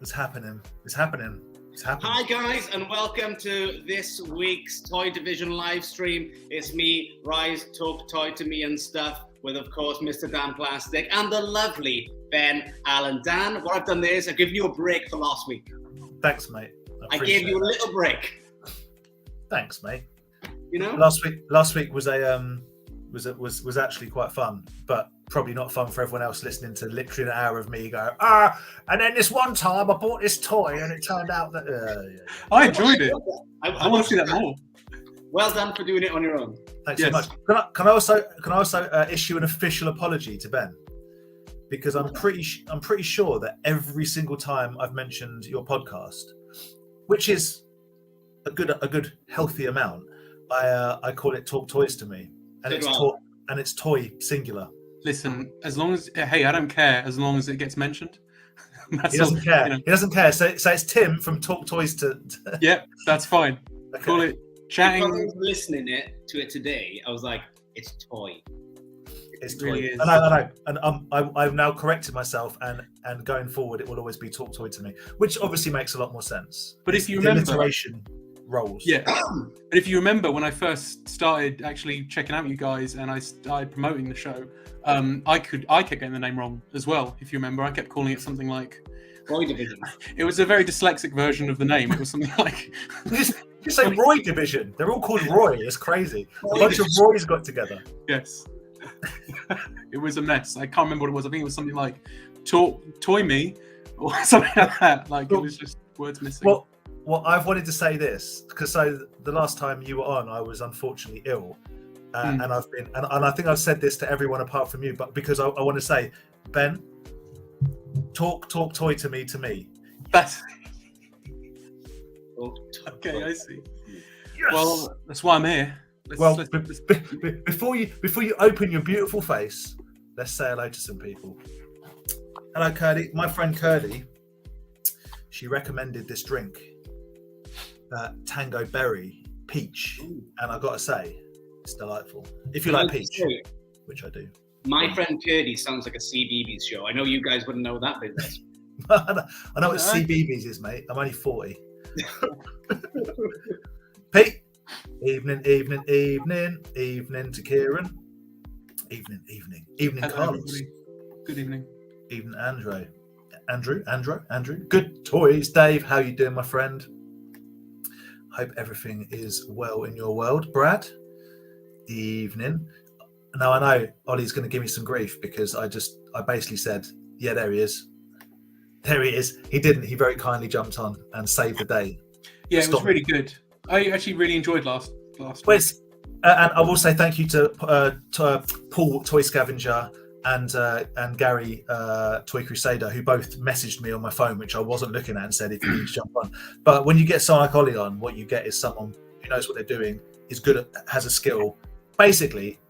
It's happening. It's happening. It's happening. Hi guys, and welcome to this week's Toy Division live stream. It's me, Rise, Talk Toy to Me and Stuff, with of course Mr. Dan Plastic and the lovely Ben Allen. Dan, what I've done there is I've given you a break for last week. Thanks, mate. I gave you a little break. Thanks, mate. You know, last week was was actually quite fun, but probably not fun for everyone else listening to literally an hour of me go, and then this one time I bought this toy and it turned out that I enjoyed it. I want to see that more. Well done for doing it on your own. Thanks so much. Can I also issue an official apology to Ben, because I'm pretty sure that every single time I've mentioned your podcast, which is a good healthy amount, I call it Talk Toys to Me, and it's toy singular. Listen, as long as I don't care as long as it gets mentioned. He doesn't care. You know. He doesn't care. So it's Tim from Talk Toys to. Yep, that's fine. Okay. Call it chatting. Because I was listening to it today, I was like, it's toy. It's toy. Really I know. And I've now corrected myself, and going forward, it will always be Talk Toy to Me, which obviously makes a lot more sense. But if you remember, alliteration rolls. Yeah. But if you remember, when I first started actually checking out you guys, and I started promoting the show, I kept getting the name wrong as well. If you remember, I kept calling it something like Roy Division. It was a very dyslexic version of the name. It was something like you say Roy Division. They're all called Roy. It's crazy. A bunch of Roys got together. Yes. It was a mess. I can't remember what it was. I think it was something like Toy Me or something like that. Like it was just words missing. Well, I've wanted to say this because the last time you were on, I was unfortunately ill, and I've been, and I think I've said this to everyone apart from you, but because I want to say, Ben, talk toy to me. That's okay. I see. Yes. Well, that's why I'm here. Before you open your beautiful face, let's say hello to some people. Hello, Curdy. My friend Curdy. She recommended this drink. Tango Berry Peach, and I've got to say, it's delightful. If you like peach, which I do. My friend Curdy sounds like a CBeebies show. I know you guys wouldn't know that business. I know what CBeebies is, mate. I'm only 40. Pete, evening to Kieran. Evening, Carlos. Everybody. Good evening. Evening, Andrew. Good toys, Dave. How you doing, my friend? Hope everything is well in your world, Brad. Evening. Now I know Ollie's going to give me some grief because I basically said, yeah, there he is. He didn't. He very kindly jumped on and saved the day. Yeah, it was really good. I actually really enjoyed last week. And I will say thank you to Paul Toy Scavenger and Gary Toy Crusader, who both messaged me on my phone, which I wasn't looking at, and said if you need to jump on. But when you get someone like Ollie on, what you get is someone who knows what they're doing, is good, has a skill, basically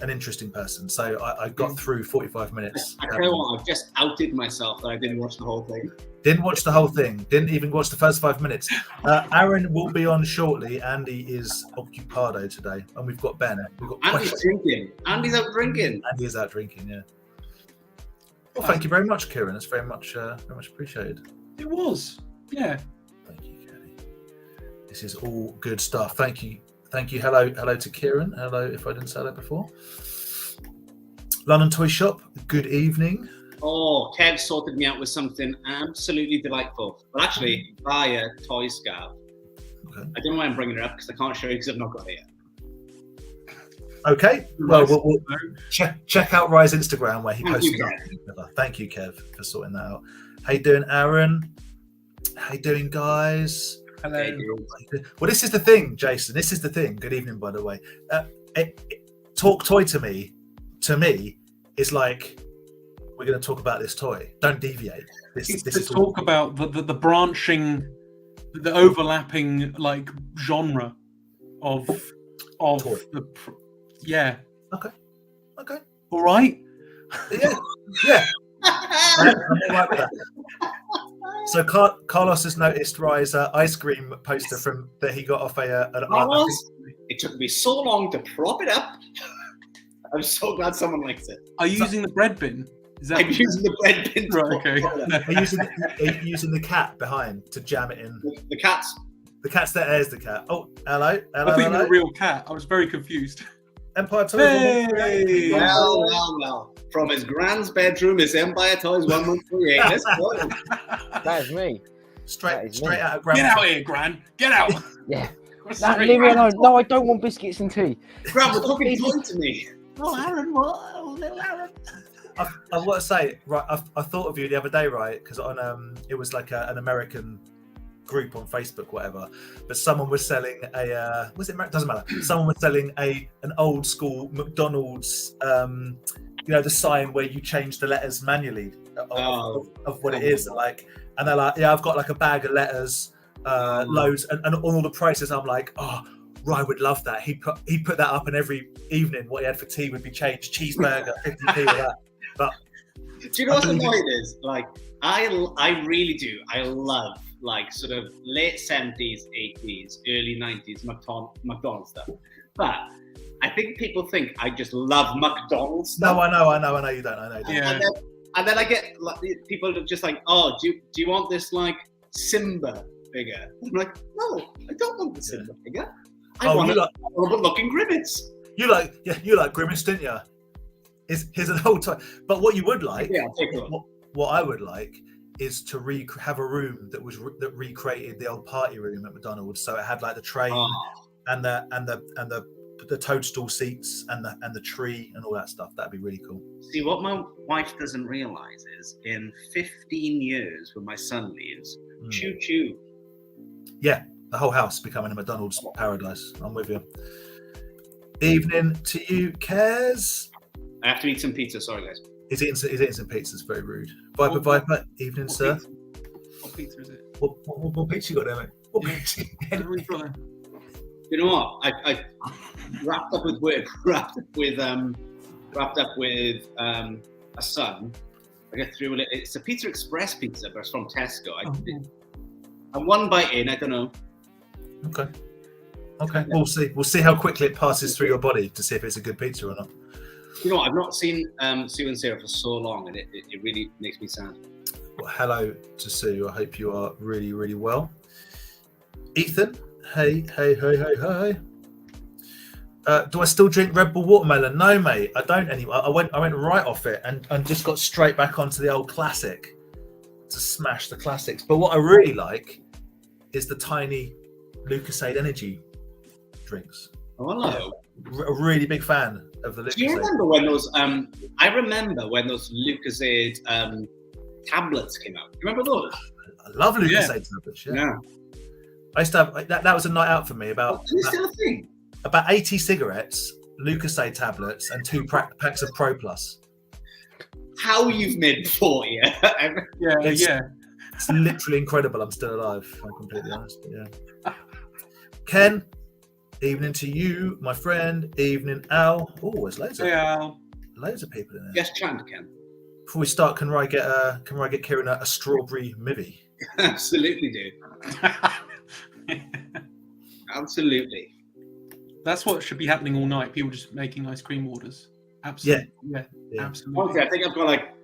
an interesting person. So I got through 45 minutes. I tell you what, I've just outed myself that I didn't watch the whole thing. Didn't watch the whole thing. Didn't even watch the first 5 minutes. Aaron will be on shortly. Andy is occupado today, and we've got Ben. Andy's drinking. Andy's out drinking. Andy is out drinking. Yeah. Well, thank you very much, Kieran. It's very much appreciated. It was. Yeah. Thank you, Kelly. This is all good stuff. Thank you. Hello to Kieran. Hello, if I didn't say that before. London Toy Shop. Good evening. Oh, Kev sorted me out with something absolutely delightful. Well, actually, via Toy Scout. Okay. I don't know why I'm bringing it up because I can't show you because I've not got it yet. Okay. Well, we'll check out Rye's Instagram where he posts it. Thank you, Kev, for sorting that out. How you doing, Aaron? How you doing, guys? Hello. Well, this is the thing, Jason. This is the thing. Good evening, by the way. Talk toy to me is like, we're going to talk about this toy. Don't deviate. This is talk about the branching, the overlapping like genre of toy. Yeah. Okay. All right. Yeah. I'm all right with that. So Carlos has noticed Rye's ice cream poster that he got off it took me so long to prop it up. I'm so glad someone likes it. Are you using the bread bin? Is that I'm using the bread bin. right? Okay. Are you using the cat behind to jam it in? The cat's. The cat's there. There's the cat. Oh, hello. I thought you were a real cat. I was very confused. Empire Toys. Hey! Well. From his grand's bedroom, his Empire Toys 1138. Let's go. That is me. Straight out of Grand. Get out here, Gran. Get out. Yeah. Straight Leave me out. alone. No, I don't want biscuits and tea. Gran, we're talking toy to me. Oh, Aaron, what? Oh, little Aaron. I've got to say, right, I thought of you the other day, right? Because on it was like an American group on Facebook, whatever. But someone was selling a was it? Doesn't matter. Someone was selling an old school McDonald's. The sign where you change the letters manually of what it is, and they're like, yeah, I've got like a bag of letters, loads, and all the prices. I'm like, oh, Ryan would love that. He put that up, and every evening what he had for tea would be changed. Cheeseburger, 50p with that. But do you know what's annoying is? Like, I really do. I love like sort of late 70s, 80s, early 90s McDonald's stuff, but I think people think I just love McDonald's stuff. No, I know you don't. I know. Yeah. And then I get like people are just like, oh, do you want this like Simba figure? I'm like, no, I don't want the Simba figure. I want a looking Grimace. You like Grimace, didn't you? Here's an old toy. But what you would like, what I would like, is to have a room that recreated the old party room at McDonald's. So it had like the train and the toadstool seats and the tree and all that stuff. That'd be really cool. See, what my wife doesn't realise is in 15 years when my son leaves, choo choo. Yeah, the whole house becoming a McDonald's paradise. I'm with you. Evening to you, Kez. I have to eat some pizza. Sorry, guys. He's eating some pizza. It's very rude. Viper. Evening, sir. Pizza? What pizza is it? What pizza you got there, mate? What pizza? You know what? I wrapped up with work. Wrapped up with a son. I get through it. It's a Pizza Express pizza, but it's from Tesco. I'm one bite in. I don't know. Okay. We'll see. We'll see how quickly it passes through your body to see if it's a good pizza or not. You know what? I've not seen Sue and Sarah for so long, and it really makes me sad. Well, hello to Sue. I hope you are really, really well. Ethan, hey. Do I still drink Red Bull watermelon? No, mate, I don't anymore. I went right off it and just got straight back onto the old classic to smash the classics. But what I really like is the tiny Lucasade energy drinks. Oh, hello. A really big fan of the Lucasade. Do you remember when those? I remember when those Lucasade tablets came out. Do you remember those? I love Lucasade tablets. Yeah. I used to have that was a night out for me. About is it still a thing? About 80 cigarettes, Lucasade tablets, and 2 packs of Pro Plus. How you've made 40? Yeah. It's literally incredible. I'm still alive. If I'm completely honest. Yeah. Ken, evening to you, my friend. Evening, Al. Oh, there's loads of people in there. Yes, chant, Ken. Before we start, can I get Kieran a strawberry mivvy? Absolutely, dude. Absolutely. That's what should be happening all night. People just making ice cream orders. Absolutely. Yeah. Absolutely. Honestly, I think I've got like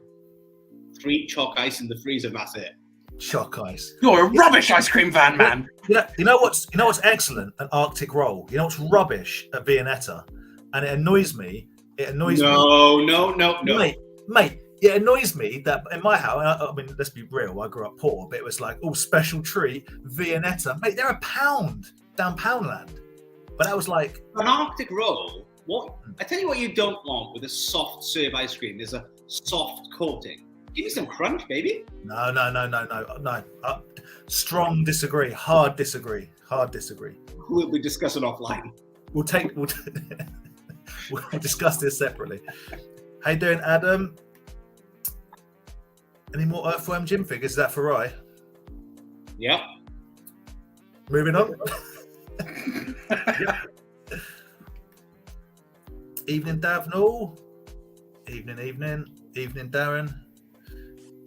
3 chalk ice in the freezer. And that's it. Chalk ice. You're a rubbish ice cream van, man. Yeah. You know what's excellent? An Arctic roll. You know what's rubbish? A Viennetta. And it annoys me. No. Mate. It annoys me that in my house, I mean, let's be real, I grew up poor, but it was like, special treat, Viennetta. Mate, they're £1 down Poundland. But that was like... An Arctic roll, what? I tell you what you don't want with a soft serve ice cream. There's a soft coating. Give me some crunch, baby. No. Strong disagree. Hard disagree. We'll be discussing offline. We'll discuss this separately. How you doing, Adam? Any more Earthworm Jim figures? Is that for Rye? Yep. Moving on. Evening, Davnall. Evening, Darren.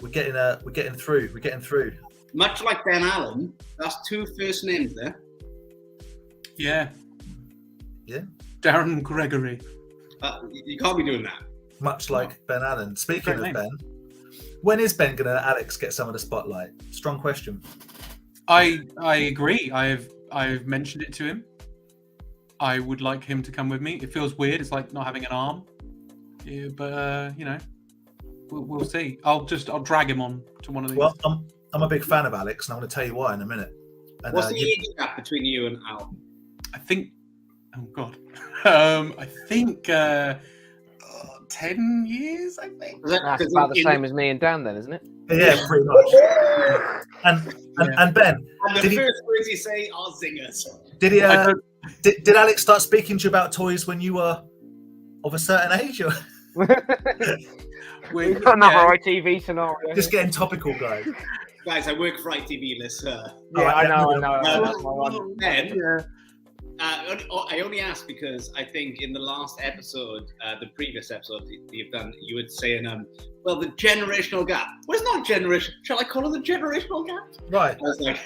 We're getting through. Much like Ben Allen, that's 2 first names there. Yeah. Darren Gregory. You can't be doing that. much like Ben Allen. Speaking of Great name. Ben, when is Ben going to let Alex get some of the spotlight? Strong question. I agree. I've mentioned it to him. I would like him to come with me. It feels weird. It's like not having an arm. Yeah, but you know, we'll see. I'll drag him on to one of these. Well, I'm a big fan of Alex, and I'm going to tell you why in a minute. And, What's the age gap between you and Al? I think. Oh God. I think 10 years. I think. That's about the same as me and Dan, then, isn't it? Yeah, pretty much. And Ben, And the did he- first words you say are zingers. did he? Did Alex start speaking to you about toys when you were of a certain age? Or We've got another ITV scenario. just getting topical, guys? Guys, I work for ITV, let's Yeah, Alright, I know. Uh, That's my one. Ben, I only asked because I think in the last episode, the previous episode you've done, you were saying, well, the generational gap. Well, it's not generation. Shall I call it the generational gap? Right, I was like,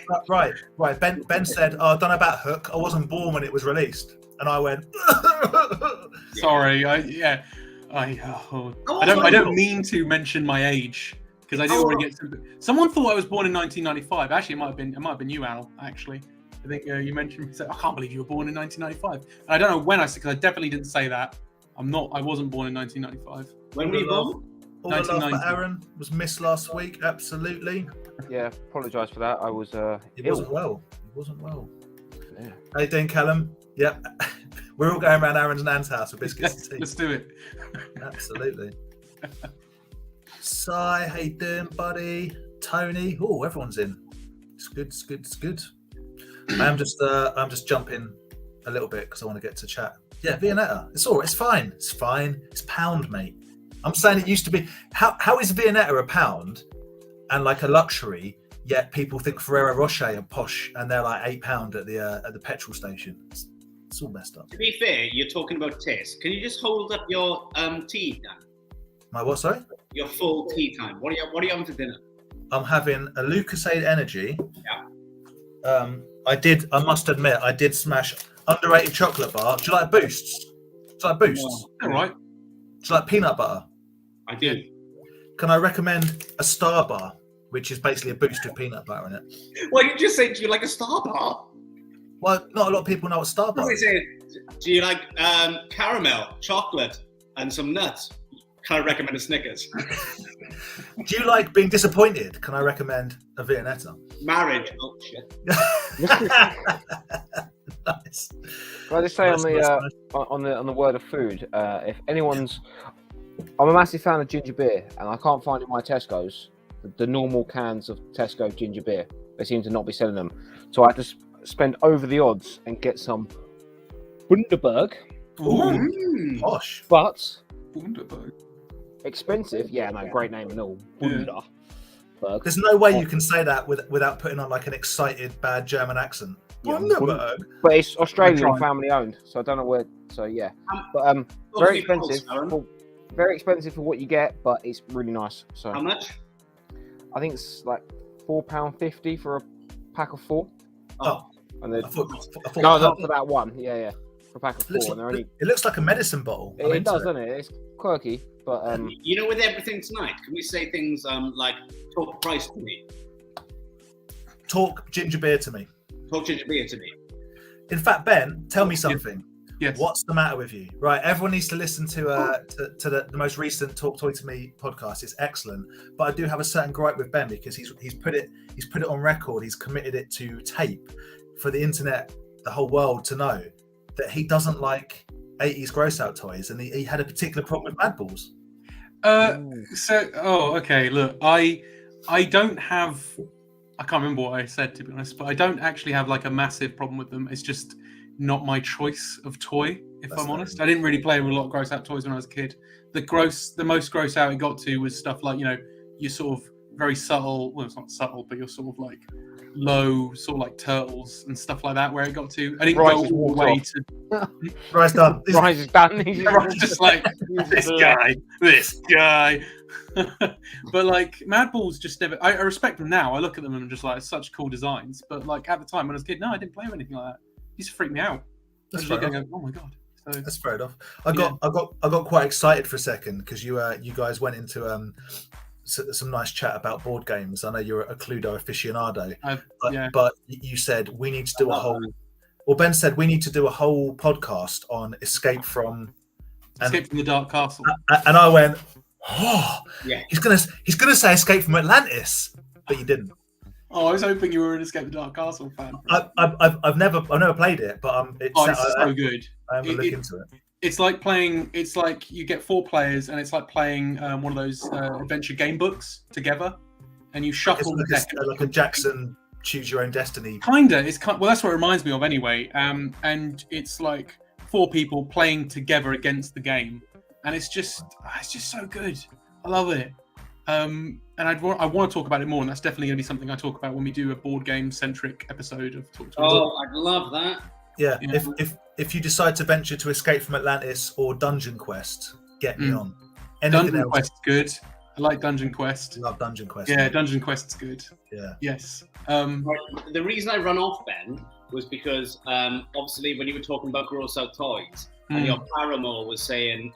right. Ben said, "Oh, I don't know about Hook. I wasn't born when it was released," and I went, Sorry. I don't mean to mention my age because I do want to get some. Someone thought I was born in 1995. Actually, it might have been you, Al. Actually, I think you mentioned. Said, I can't believe you were born in 1995. And I don't know when I said, because I definitely didn't say that. I wasn't born in 1995. when were you born? All the love for 1990. Aaron was missed last week. Absolutely, Yeah, apologise for that. I was he ill. wasn't well. He wasn't well. Yeah. How you doing, Callum? Yep. We're all going around Aaron's nan's house with biscuits and tea. Let's do it. Absolutely. Si, how you doing, buddy? Tony. Oh, everyone's in. It's good. It's good. It's good. I'm just jumping a little bit because I want to get to chat. Yeah, Viennetta. It's all right. It's fine. It's fine. It's pound, mate. I'm saying it used to be. How is Viennetta a pound and like a luxury? Yet people think Ferrero Rocher are posh and they're like £8 at the petrol station. It's all messed up. To be fair, you're talking about taste. Can you just hold up your tea, Dan? My what? Sorry. Your full tea time. What are you having for dinner? I'm having a Lucasade Energy. Yeah. I must admit, I did smash underrated chocolate bar. Do you like Boosts? Do you like Boosts? All right. Do you like peanut butter? I do. Can I recommend a Star Bar, which is basically a Boost with peanut butter in it? Well, you just say, do you like a Star Bar? Well, not a lot of people know what Star Bar They is. say, do you like caramel, chocolate, and some nuts? Can I recommend a Snickers? Do you like being disappointed? Can I recommend a Viennetta? Marriage. Oh shit. Nice. Can I just say Nice, nice. on the word of food, if anyone's, I'm a massive fan of ginger beer, and I can't find in my Tesco's the normal cans of Tesco ginger beer. They seem to not be selling them, so I had to spend over the odds and get some Bundaberg, Mm. Posh. but Wonderful. expensive. Yeah, no, great name and all. Yeah. Bundaberg. There's no way you can say that without putting on like an excited, bad German accent. Yeah, Bundaberg. But it's Australian Try. family owned, so I don't know where. So yeah, but What very do you call expensive. Aaron? Very expensive for what you get, but it's really nice. So How much? I think it's like £4.50 for a pack of 4. Oh, And then I thought no, not for that one. Yeah, for a pack of 4. Looks And they're only it looks like a medicine bottle. I'm it into does, doesn't it? It's quirky, but You know, with everything tonight, can we say things like talk price to me, Talk ginger beer to me. talk ginger beer to me? In fact, Ben, tell me something. Yes. What's the matter with you? Right, everyone needs to listen to the most recent Talk Toy to Me podcast. It's excellent, but I do have a certain gripe with Ben because he's put it on record. He's committed it to tape for the internet, the whole world to know that he doesn't like 80s gross out toys, and he had a particular problem with Mad Balls. Okay. Look, I don't have. I can't remember what I said, to be honest, but I don't actually have like a massive problem with them. It's just not my choice of toy, if That's I'm fair. honest. I didn't really play with a lot of gross out toys when I was a kid. The most gross out it got to was stuff like, your sort of very subtle, well, it's not subtle, but you're sort of like low, sort of like turtles and stuff like that, where it got to. I didn't Right, go just all the walked way off. to. Rise done. Rise is done. He's I was just like, this guy. But like Mad Balls just never. I respect them now. I look at them and I'm just like, such cool designs. But like at the time when I was a kid, no, I didn't play with anything like that. It used to freak me out. I That's was fair looking enough. and go, oh my god, So That's fair enough. I got quite excited for a second because you guys went into some nice chat about board games. I know you're a Cluedo aficionado, but you said we need to do a whole. Well, Ben said we need to do a whole podcast on Escape from the Dark Castle. And I went, oh, yeah. He's gonna say Escape from Atlantis, but you didn't. Oh, I was hoping you were an Escape the Dark Castle fan. I've never played it, but it's so good. I'm gonna look into it. It's like playing. It's like you get 4 players, and it's like playing one of those adventure game books together, and you shuffle the deck like a Jackson Choose Your Own Destiny. Kinda. Well, that's what it reminds me of anyway. And it's like 4 people playing together against the game, and it's just so good. I love it. And I want to talk about it more, and that's definitely going to be something I talk about when we do a board game centric episode of Talk to I'd love that. Yeah. If you decide to venture to Escape from Atlantis or Dungeon Quest, get me on. Dungeon Quest's good. I like Dungeon Quest. Love Dungeon Quest. Yeah, Dungeon Quest's good. Yeah. Yes. The reason I run off, Ben, was because obviously when you were talking about gross out toys, and your paramour was saying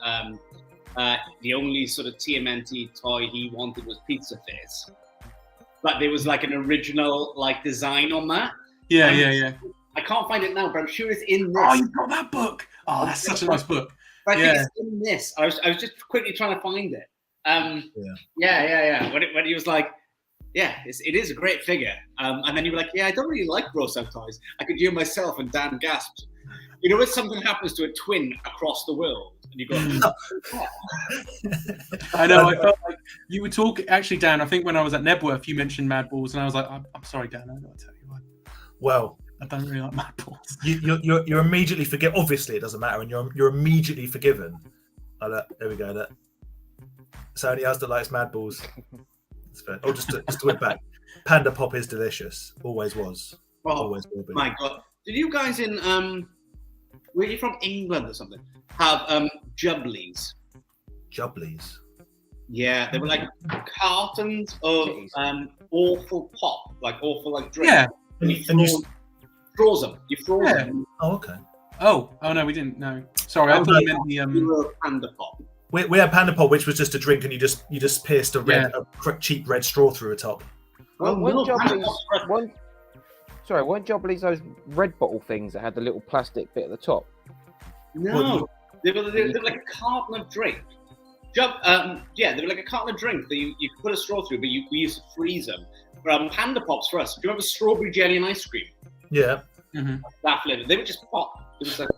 the only sort of TMNT toy he wanted was Pizza Face, but there was like an original like design on that. Yeah. I can't find it now, but I'm sure it's in this. Oh, you've got that book. Oh, that's such a nice book. But I think it's in this. I was just quickly trying to find it. Yeah. When he was like, yeah, it is a great figure. And then you were like, yeah, I don't really like gross out toys. I could hear myself, and Dan gasped. You know when something happens to a twin across the world, and you go, oh. I know. I felt like you would talk. Actually, Dan, I think when I was at Nebworth, you mentioned Mad Balls, and I was like, I'm sorry, Dan. I got to tell you what. Well, I don't really like Mad Balls. You're immediately forgiven. Obviously, it doesn't matter, and you're immediately forgiven. There we go. It's only us that likes Mad Balls. It's fair. Oh, just to whip back. Panda Pop is delicious. Always was. Always will be. My God. Did you guys were you from England or something, have Jubblies? Jubblies? Yeah, they were like cartons of awful pop, like awful like drink. Yeah. And you froze them. You froze them. Oh, okay. Oh no, we didn't. No. Sorry, I thought you meant the Panda Pop. We had Panda Pop, which was just a drink, and you just pierced a cheap red straw through the top. Weren't Jubblies those red bottle things that had the little plastic bit at the top? No, they were like a carton of drink. They were like a carton of drink that you could put a straw through, but we used to freeze them. Panda Pops for us. Do you remember strawberry jelly and ice cream? Yeah. Mm-hmm. That flavour. They were just pop. It was like.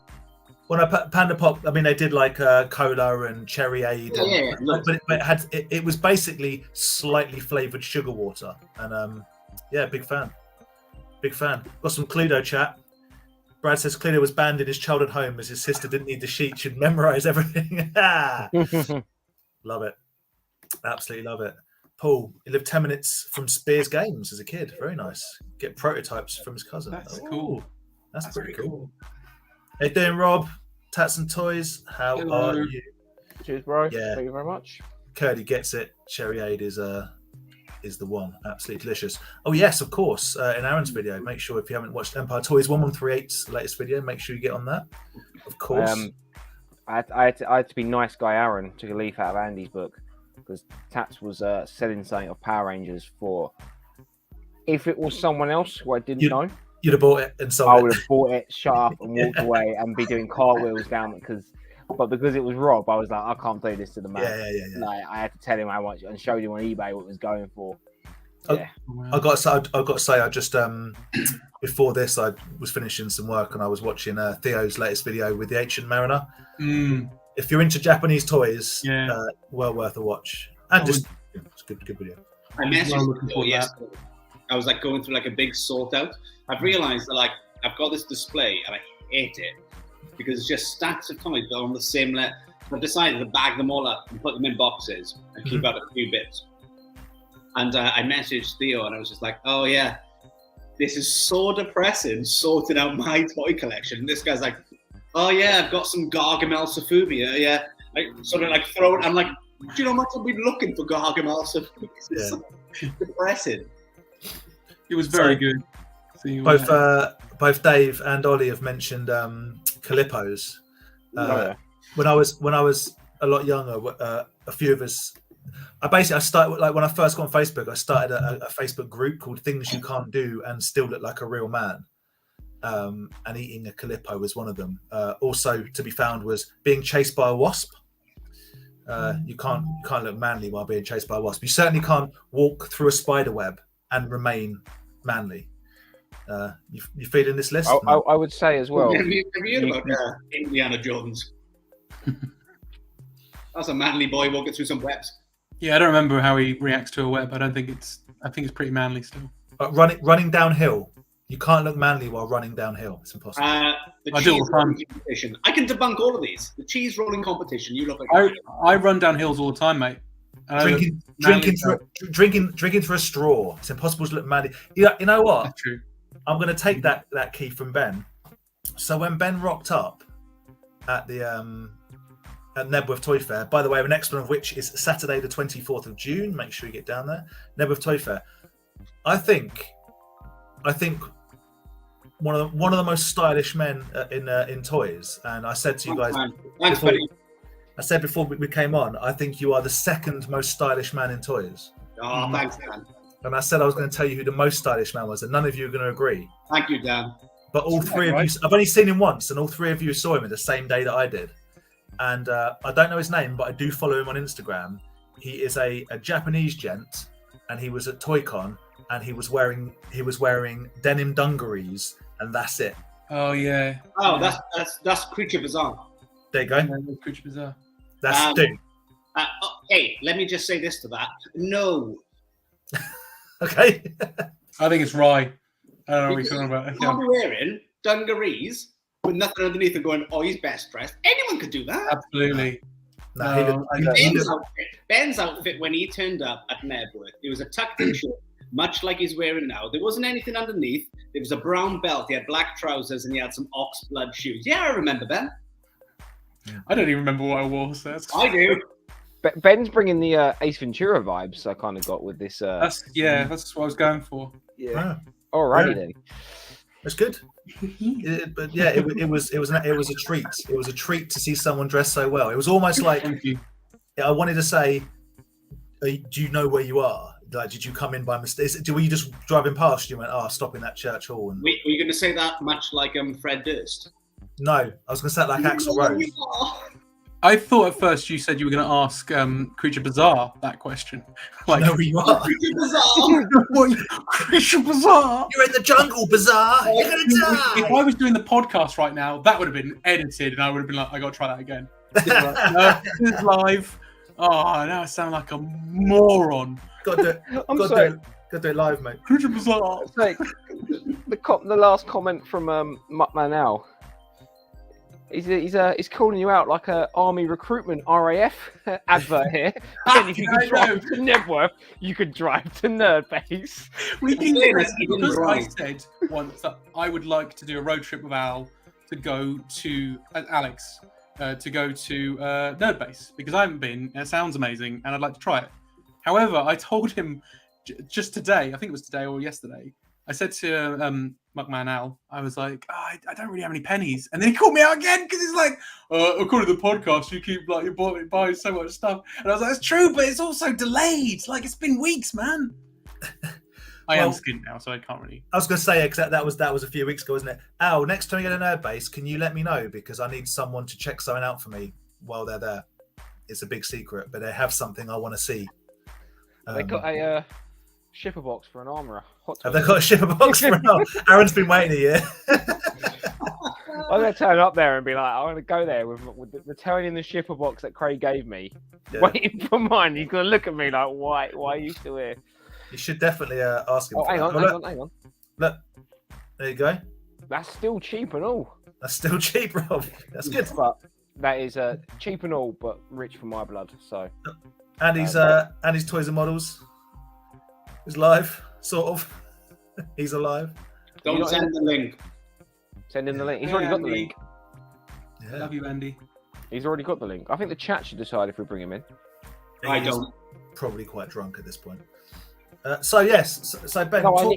Well, no, Panda Pop. I mean, they did like cola and cherryade, but it was basically slightly flavoured sugar water, and big fan. Got some Cluedo chat. Brad says Cluedo was banned in his childhood home as his sister didn't need the sheet; she'd memorise everything. Love it, absolutely love it. Paul, he lived 10 minutes from Spears Games as a kid. Very nice. Get prototypes from his cousin. That's cool. That's pretty cool. Hey, doing Rob? Tats and Toys. How are you? Cheers, bro. Yeah. Thank you very much. Curdy gets it. Cherryade is the one. Absolutely delicious. Oh yes, of course. In Aaron's video, make sure if you haven't watched Empire Toys 1138's latest video, make sure you get on that. Of course. I had to be nice guy Aaron. Took a leaf out of Andy's book because Tats was selling something of Power Rangers for. If it was someone else who I didn't know, you'd have bought it and sold it. I would have bought it, shut up, and walked away and be doing cartwheels down because it was Rob, I was like, I can't do this to the man. Yeah. Like, I had to tell him how much and showed him on eBay what it was going for. Yeah. I got to say, I just before this, I was finishing some work and I was watching Theo's latest video with the Ancient Mariner. If you're into Japanese toys, well worth a watch. And it's a good video. I messaged Theo yesterday. I was like going through like a big sort out. I've realised that like I've got this display and I hate it because it's just stacks of toys that are on the same level. I've decided to bag them all up and put them in boxes and keep out a few bits. And I messaged Theo and I was just like, oh yeah, this is so depressing sorting out my toy collection. And this guy's like, oh yeah, I've got some Gargamel Sophobia. Yeah, like sort of like throw it. I'm like, do you know how much I've been looking for Gargamel Sophobia? It's so depressing. It was very good. Both Dave and Ollie have mentioned Calippos. When I was a lot younger, a few of us. I started like when I first got on Facebook. I started a Facebook group called "Things You Can't Do and Still Look Like a Real Man," and eating a calippo was one of them. Also, to be found was being chased by a wasp. You can't look manly while being chased by a wasp. You certainly can't walk through a spider web and remain manly. You feeling this list? I would say as well. Have you heard about Indiana Jones? That's a manly boy walking through some webs. Yeah, I don't remember how he reacts to a web. I think it's pretty manly still. Running downhill. You can't look manly while running downhill. It's impossible. The cheese rolling competition. I can debunk all of these. The cheese rolling competition. You look like I run down hills all the time, mate. Drinking through a straw. It's impossible to look manly. You know what? That's true. I'm going to take that key from Ben. So when Ben rocked up at the at Nebworth Toy Fair, by the way, the next one of which is Saturday the 24th of June. Make sure you get down there. Nebworth Toy Fair. I think one of the most stylish men in toys. And I said to you guys, I said before we came on, I think you are the second most stylish man in toys. Oh, thanks, Dan. And I said I was going to tell you who the most stylish man was, and none of you are going to agree. Thank you, Dan. But all three of you, I've only seen him once, and all three of you saw him at the same day that I did. And I don't know his name, but I do follow him on Instagram. He is a Japanese gent, and he was at ToyCon, and he was wearing denim dungarees, and that's it. Oh yeah. Oh, that's Creature Bazaar. There you go. Yeah, Creature Bazaar. That's dude. Hey, let me just say this to that. No. Okay. I think it's Rye. I don't know what you're talking about. You can't be wearing dungarees with nothing underneath and going, oh, he's best dressed. Anyone could do that. Absolutely. Ben's outfit when he turned up at Nebworth, it was a tucked-in shirt, much like he's wearing now. There wasn't anything underneath. There was a brown belt. He had black trousers and he had some oxblood shoes. Yeah, I remember Ben. I don't even remember what I wore. So I do. Ben's bringing the Ace Ventura vibes I kind of got with this. That's what I was going for. Yeah. Alrighty then. That's good. But yeah, it was a treat. It was a treat to see someone dressed so well. It was almost like I wanted to say, do you know where you are? Like, did you come in by mistake? Were you just driving past? You went, stop in that church hall. And... Were you going to say that much like Fred Durst? No, I was going to say it like Axl Rose. I thought at first you said you were going to ask Creature Bazaar that question. Like, know where you are. Creature Bazaar. Creature Bazaar. You're in the jungle, Bazaar. You're going to die. If I was doing the podcast right now, that would have been edited, and I would have been like, I got to try that again. No, this is live. Oh, now I sound like a moron. Got to do it live, mate. Creature Bazaar. It's like the last comment from McDonal. He's calling you out like a army recruitment RAF advert here. And if you could drive to Nebworth, you could drive to Nerdbase. We can do this because I said once that I would like to do a road trip with Al to go to Alex to go to Nerdbase because I haven't been. And it sounds amazing, and I'd like to try it. However, I told him just today. I think it was today or yesterday. I said to McDonal, I was like, I don't really have any pennies. And then he called me out again because he's like, according to the podcast, you keep like you buy so much stuff. And I was like, that's true, but it's also delayed. Like it's been weeks, man. I am skint now, so I can't really. I was going to say, because that was a few weeks ago, wasn't it? Al, next time you get a Nerdbase, can you let me know because I need someone to check something out for me while they're there. It's a big secret, but they have something I want to see. They got a shipper box for an armourer. Have they got a shipper box for an armourer? Aaron's been waiting a year. I'm going to turn up there and be like, I want to go there with returning the shipper box that Craig gave me, waiting for mine. He's going to look at me like, why are you still here? You should definitely ask him. Oh, hang on. Look, there you go. That's still cheap and all. That's still cheap, Rob. That's good. But that is cheap and all, but rich for my blood. So. And his toys and models is live, sort of. He's alive. Don't send the link. Send him the link. He's already got the link. Yeah. Love you, Andy. He's already got the link. I think the chat should decide if we bring him in. I don't. Probably quite drunk at this point. So yes, so Ben, go on.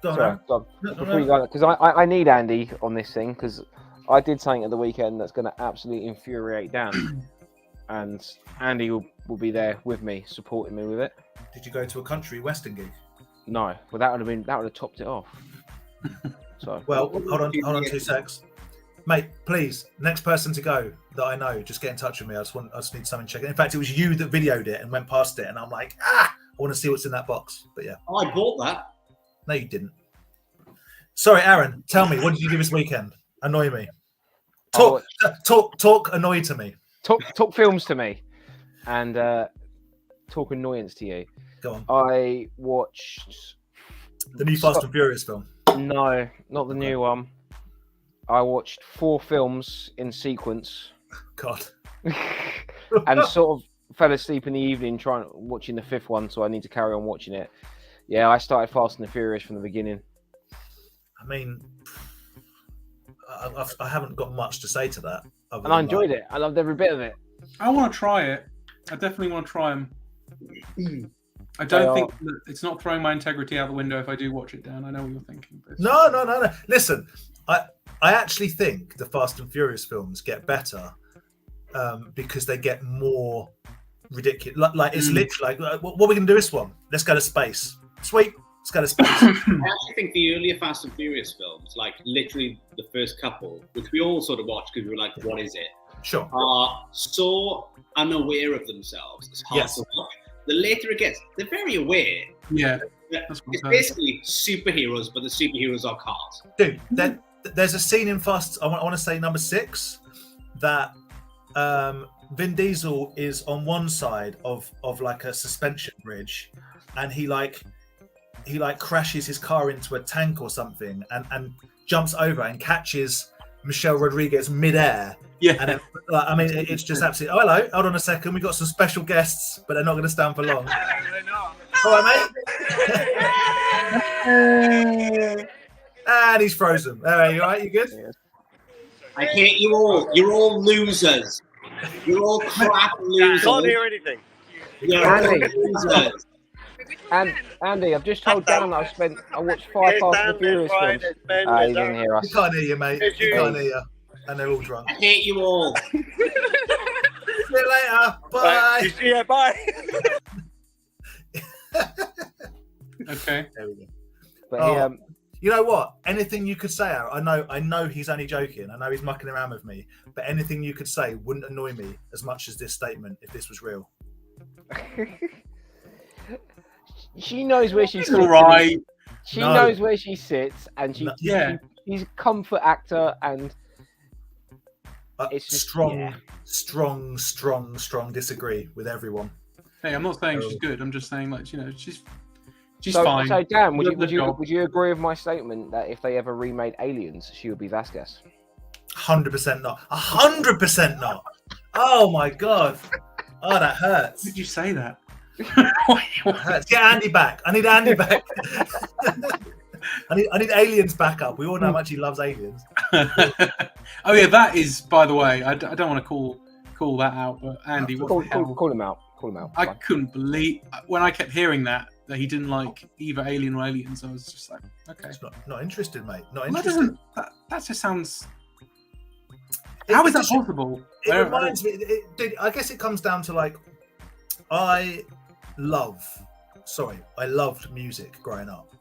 Because I need Andy on this thing because I did something at the weekend that's going to absolutely infuriate Dan, and Andy will be there with me, supporting me with it. Did you go to a country western gig? No, well that would have topped it off. So Well, hold on 2 secs, mate. Please, next person to go that I know, just get in touch with me. I just need something checked. In fact, it was you that videoed it and went past it, and I'm like, I want to see what's in that box. But yeah, I bought that. no, you didn't. Sorry, Aaron. Tell me, what did you do this weekend? Annoy me. Talk. Annoy to me. Talk films to me, and talk annoyance to you. Go on. I watched The new Fast and Furious film. No, not the new one. I watched 4 films in sequence. God. And sort of fell asleep in the evening watching the 5th one, so I need to carry on watching it. Yeah, I started Fast and the Furious from the beginning. I mean, I haven't got much to say to that. And I enjoyed it. I loved every bit of it. I want to try it. I definitely want to try them. I don't think that it's not throwing my integrity out the window if I do watch it, Dan. I know what you're thinking. But... No. Listen, I actually think the Fast and Furious films get better because they get more ridiculous. Like it's literally like, what are we going to do this one? Let's go to space. Sweet. Let's go to space. I actually think the earlier Fast and Furious films, like literally the first couple, which we all sort of watched because we were like, what is it? Sure. Are so unaware of themselves. It's hard to watch. The later it gets, they're very aware. Yeah. It's basically superheroes, but the superheroes are cars. Dude, there's a scene in Fast, I want to say number 6, that Vin Diesel is on one side of like a suspension bridge, and he crashes his car into a tank or something, and jumps over and catches Michelle Rodriguez midair. Yeah, and I mean, it's just absolutely. Oh, hello, hold on a second. We got some special guests, but they're not going to stand for long. All right, mate. And he's frozen. All right, you all right? You good? I hate you all. You're all losers. You're all crap losers. I can't hear anything. You're all losers. And Andy, I've just told Dan I watched 5 Fast and the Furious films. He didn't hear us. He can't hear you, mate. He can't hear you. And they're all drunk. I hate you all. See you later. Bye. Yeah, bye. Okay. There we go. But you know what? Anything you could say, Aaron, I know he's only joking. I know he's mucking around with me. But anything you could say wouldn't annoy me as much as this statement if this was real. She knows where she sits. All right. She knows where she sits, and she's a comfort actor, and it's just, strong disagree with everyone. Hey, I'm not saying she's good. I'm just saying, like, she's fine. So Dan, would you agree with my statement that if they ever remade Aliens, she would be Vasquez? 100% not. 100% not. Oh my god. Oh, that hurts. Did you say that? Get Andy back. I need Andy back. I need Aliens back up. We all know how much he loves Aliens. Oh yeah, that is, by the way, I don't want to call that out, but Andy, call him out. I couldn't believe when I kept hearing that he didn't like either Alien or Aliens. I was just like, okay, it's not interested, mate. Not interested. That just sounds. How is that possible? It reminds me. I guess it comes down to like, I loved music growing up.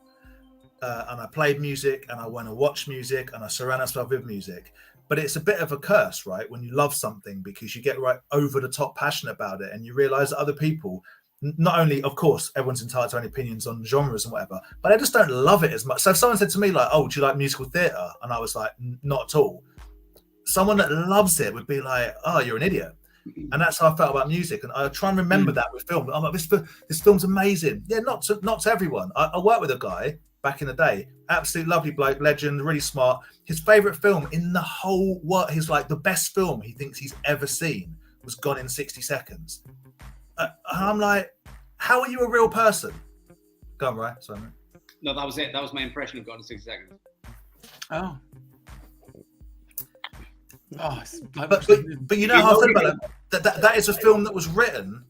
And I played music, and I went and watched music, and I surround myself with music. But it's a bit of a curse, right? When you love something, because you get right over the top passionate about it, and you realize that other people, not only, of course, everyone's entitled to own opinions on genres and whatever, but I just don't love it as much. So if someone said to me like, "Oh, do you like musical theatre?" and I was like, "Not at all," someone that loves it would be like, "Oh, you're an idiot." And that's how I felt about music. And I try and remember that with film. I'm like, this film's amazing. Yeah, not to everyone. I worked with a guy back in the day, absolute lovely bloke, legend, really smart. His favourite film in the whole world, he's like, the best film he thinks he's ever seen was Gone in 60 Seconds. And I'm like, how are you a real person? Go on, right? Sorry, mate. No, that was it. That was my impression of Gone in 60 Seconds. Oh. But you know how I feel about it? That is a film that was written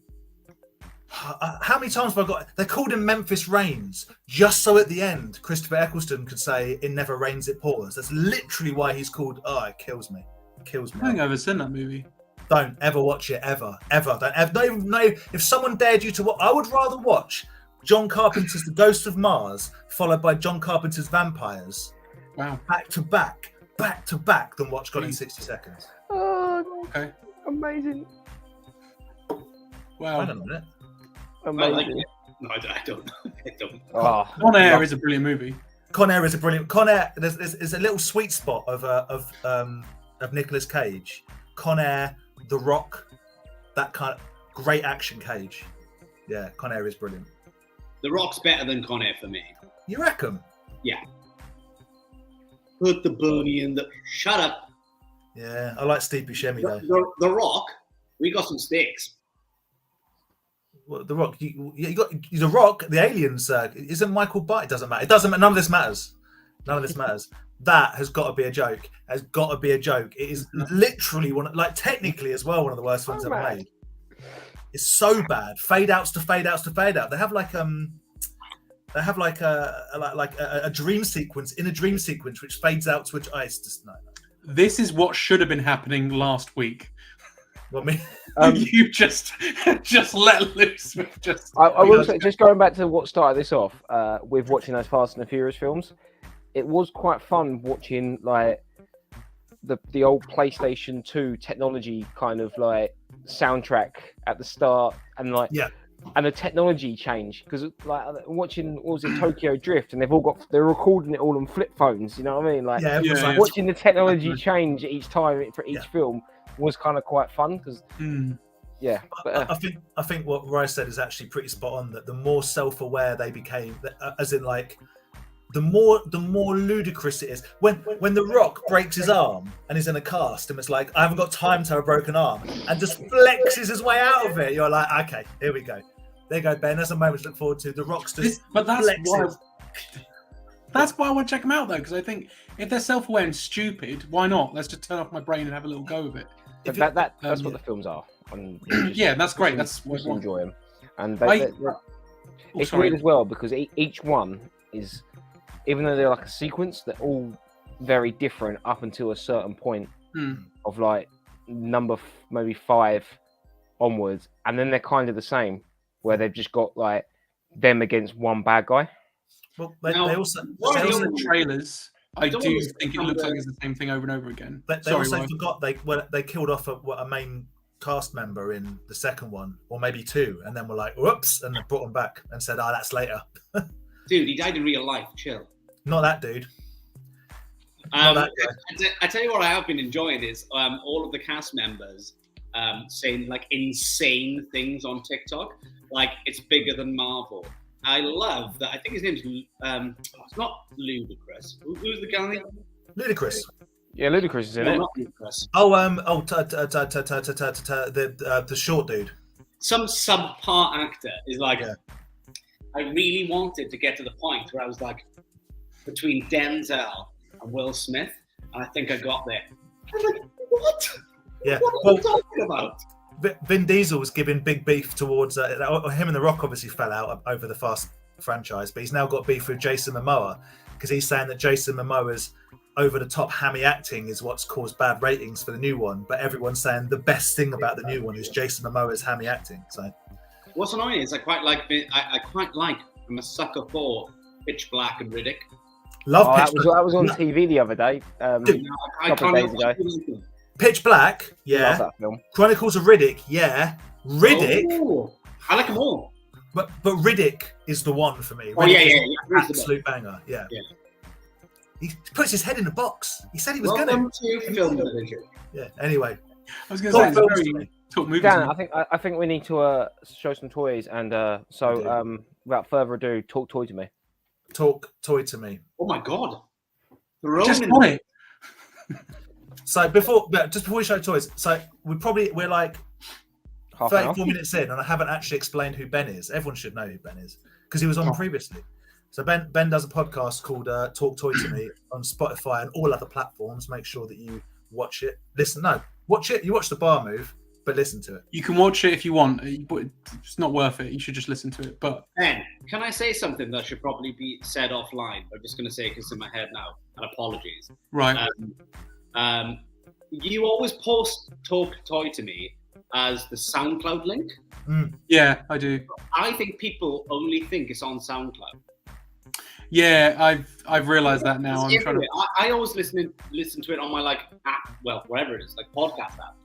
How many times have I got? They called him Memphis Rains just so at the end Christopher Eccleston could say, "It never rains, it pours." That's literally why he's called. Oh, it kills me. It kills me. I think I've ever seen that movie. Don't ever watch it, ever. Don't ever. No. If someone dared you to watch, I would rather watch John Carpenter's The Ghost of Mars followed by John Carpenter's Vampires. Wow. Back to back, than watch Gone in 60 Seconds. Oh, Okay. amazing. Wow. Hang on a minute. Amazing. No, I don't. I don't. Oh, Con Air is a brilliant movie. Con Air is a brilliant. Con Air. There's a little sweet spot of Nicolas Cage. Con Air, The Rock, that kind of great action Cage. Yeah, Con Air is brilliant. The Rock's better than Con Air for me. You reckon? Yeah. Put the booty in the. Shut up. Yeah, I like Steve Buscemi though. The Rock. We got some sticks. Well, The Rock. You got The Rock. The aliens. Isn't Michael Bay? It doesn't matter. It doesn't. None of this matters. None of this matters. That has got to be a joke. Has got to be a joke. It is literally technically as well, one of the worst ones ever made. It's so bad. Fade outs to fade outs to fade out. They have a dream sequence in a dream sequence which fades out to it's just no. This is what should have been happening last week. What me? You just let loose with just. I will say, just going back to what started this off with watching those Fast and the Furious films, it was quite fun watching like the old PlayStation 2 technology kind of like soundtrack at the start and and the technology change because like watching what was it Tokyo Drift and they're recording it all on flip phones, you know what I mean? Like watching the technology change each time for each film was kind of quite fun because I think what Rice said is actually pretty spot on, that the more self-aware they became, as in like the more ludicrous it is. When The Rock breaks his arm and is in a cast and it's like, I haven't got time to have a broken arm, and just flexes his way out of it, you're like, okay, here we go. There you go, Ben. That's a moment to look forward to. The Rock's just flexes. That's why I want to check them out though, because I think if they're self-aware and stupid, why not? Let's just turn off my brain and have a little go of it. But that's what the films are. And yeah, that's great. That's what I enjoy them. And it's weird as well because each one is, even though they're like a sequence, they're all very different up until a certain point of like number maybe 5 onwards, and then they're kind of the same, where they've just got like them against one bad guy. Well, they also trailers. I do think it looks like it's the same thing over and over again. They also forgot they killed off a main cast member in the second one, or maybe 2, and then were like, whoops, and they brought him back and said, that's later. Dude, he died in real life. Chill. Not that dude. I tell you what I have been enjoying is all of the cast members saying like insane things on TikTok, like it's bigger than Marvel. I love that. I think his name's it's not Ludacris. Who's the guy? Ludacris. Yeah, Ludacris is in it. Not Ludacris. The short dude. Some subpart actor is like. Yeah. I really wanted to get to the point where I was like between Denzel and Will Smith, and I think I got there. I was like, what? Yeah. What are you talking about? Vin Diesel was giving big beef towards him, and The Rock obviously fell out over the Fast franchise, but he's now got beef with Jason Momoa because he's saying that Jason Momoa's over-the-top hammy acting is what's caused bad ratings for the new one, but everyone's saying the best thing about the new one is Jason Momoa's hammy acting. So what's annoying is I quite like. I'm a sucker for Pitch Black and Riddick. Love Pitch Black. That was on TV the other day. A couple of days ago. Pitch Black, yeah. Love that film. Chronicles of Riddick, yeah. Riddick. Oh, I like them all. But Riddick is the one for me. Oh, Riddick absolute banger, yeah. He puts his head in the box. He said he was going to. Yeah, anyway. I was going to say, talk movies. Dan, I think we need to show some toys, and without further ado, talk toy to me. Talk toy to me. Oh my God. Just on it. So before we show toys, so we're like 34 minutes in, and I haven't actually explained who Ben is. Everyone should know who Ben is because he was on previously. So Ben does a podcast called Talk Toy to Me on Spotify and all other platforms. Make sure that you watch it. Watch it. You watch the bar move. but listen to it. You can watch it if you want, but it's not worth it. You should just listen to it. But Ben, can I say something that should probably be said offline? I'm just going to say it because it's in my head now, and apologies. right, You always post Talk Toy to me as the SoundCloud link. yeah, I do. I think people only think it's on SoundCloud. Yeah, I've realised that now. I'm trying to. I always listen to it on my like app, well, wherever it is, like podcast app.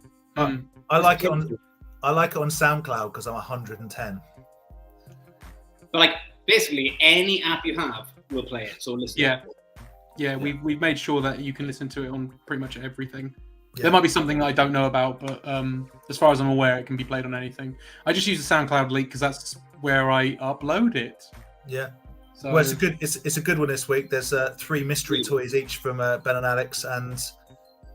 I like it on SoundCloud because I'm 110. But like basically any app you have will play it. So listen. Yeah. Yeah, we've made sure that you can listen to it on pretty much everything. Yeah. There might be something that I don't know about, but as far as I'm aware, it can be played on anything. I just use the SoundCloud link because that's where I upload it. Yeah. So, Well, it's a good one this week. There's 3 mystery toys each from Ben and Alex, and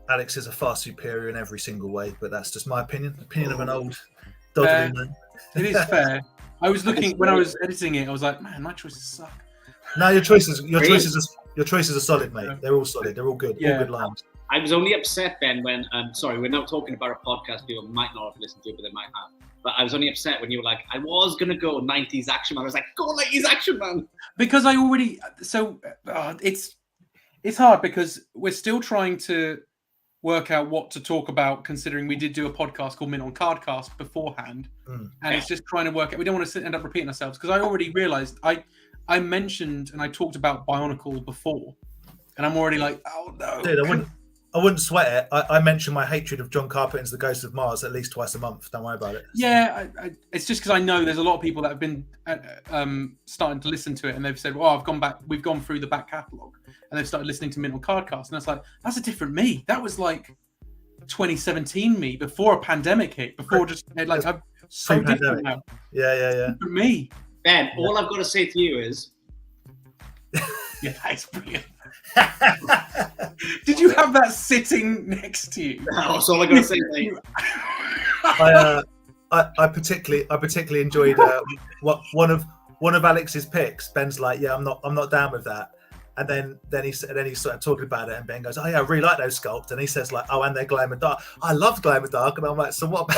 Alex is a far superior in every single way. But that's just my opinion of an old dodgy man. It is fair. I was looking when I was editing it. I was like, man, my choices suck. No, your choices are solid, mate. They're all solid. They're all good. Yeah. All good lines. I was only upset then when sorry, we're now talking about a podcast people might not have listened to, but they might have. But I was only upset when you were like, I was gonna go 90s Action Man. I was like, go 90s Action Man. Because I already it's hard because we're still trying to work out what to talk about, considering we did do a podcast called Mint on Cardcast beforehand, and it's just trying to work out. We don't want to end up repeating ourselves because I already realised I mentioned and I talked about Bionicle before, and I'm already like, oh no. Dude, I wouldn't sweat it. I mention my hatred of John Carpenter's The Ghost of Mars at least twice a month. Don't worry about it. Yeah, it's just because I know there's a lot of people that have been starting to listen to it, and they've said, "Oh, we've gone through the back catalogue," and they've started listening to Mint on Cardcast, and it's like, that's a different me. That was like 2017 me before a pandemic hit. Before just like I'm so different now. Yeah. Different me. Ben, all I've got to say to you is, yeah, that's brilliant. Did you have that sitting next to you? That's all I got to say. Mate. I particularly enjoyed one of Alex's picks. Ben's like, yeah, I'm not down with that. And then he started talking about it, and Ben goes, oh yeah, I really like those sculpts. And he says like, oh, and they're glow in the dark. I love glow in the dark. And I'm like, so what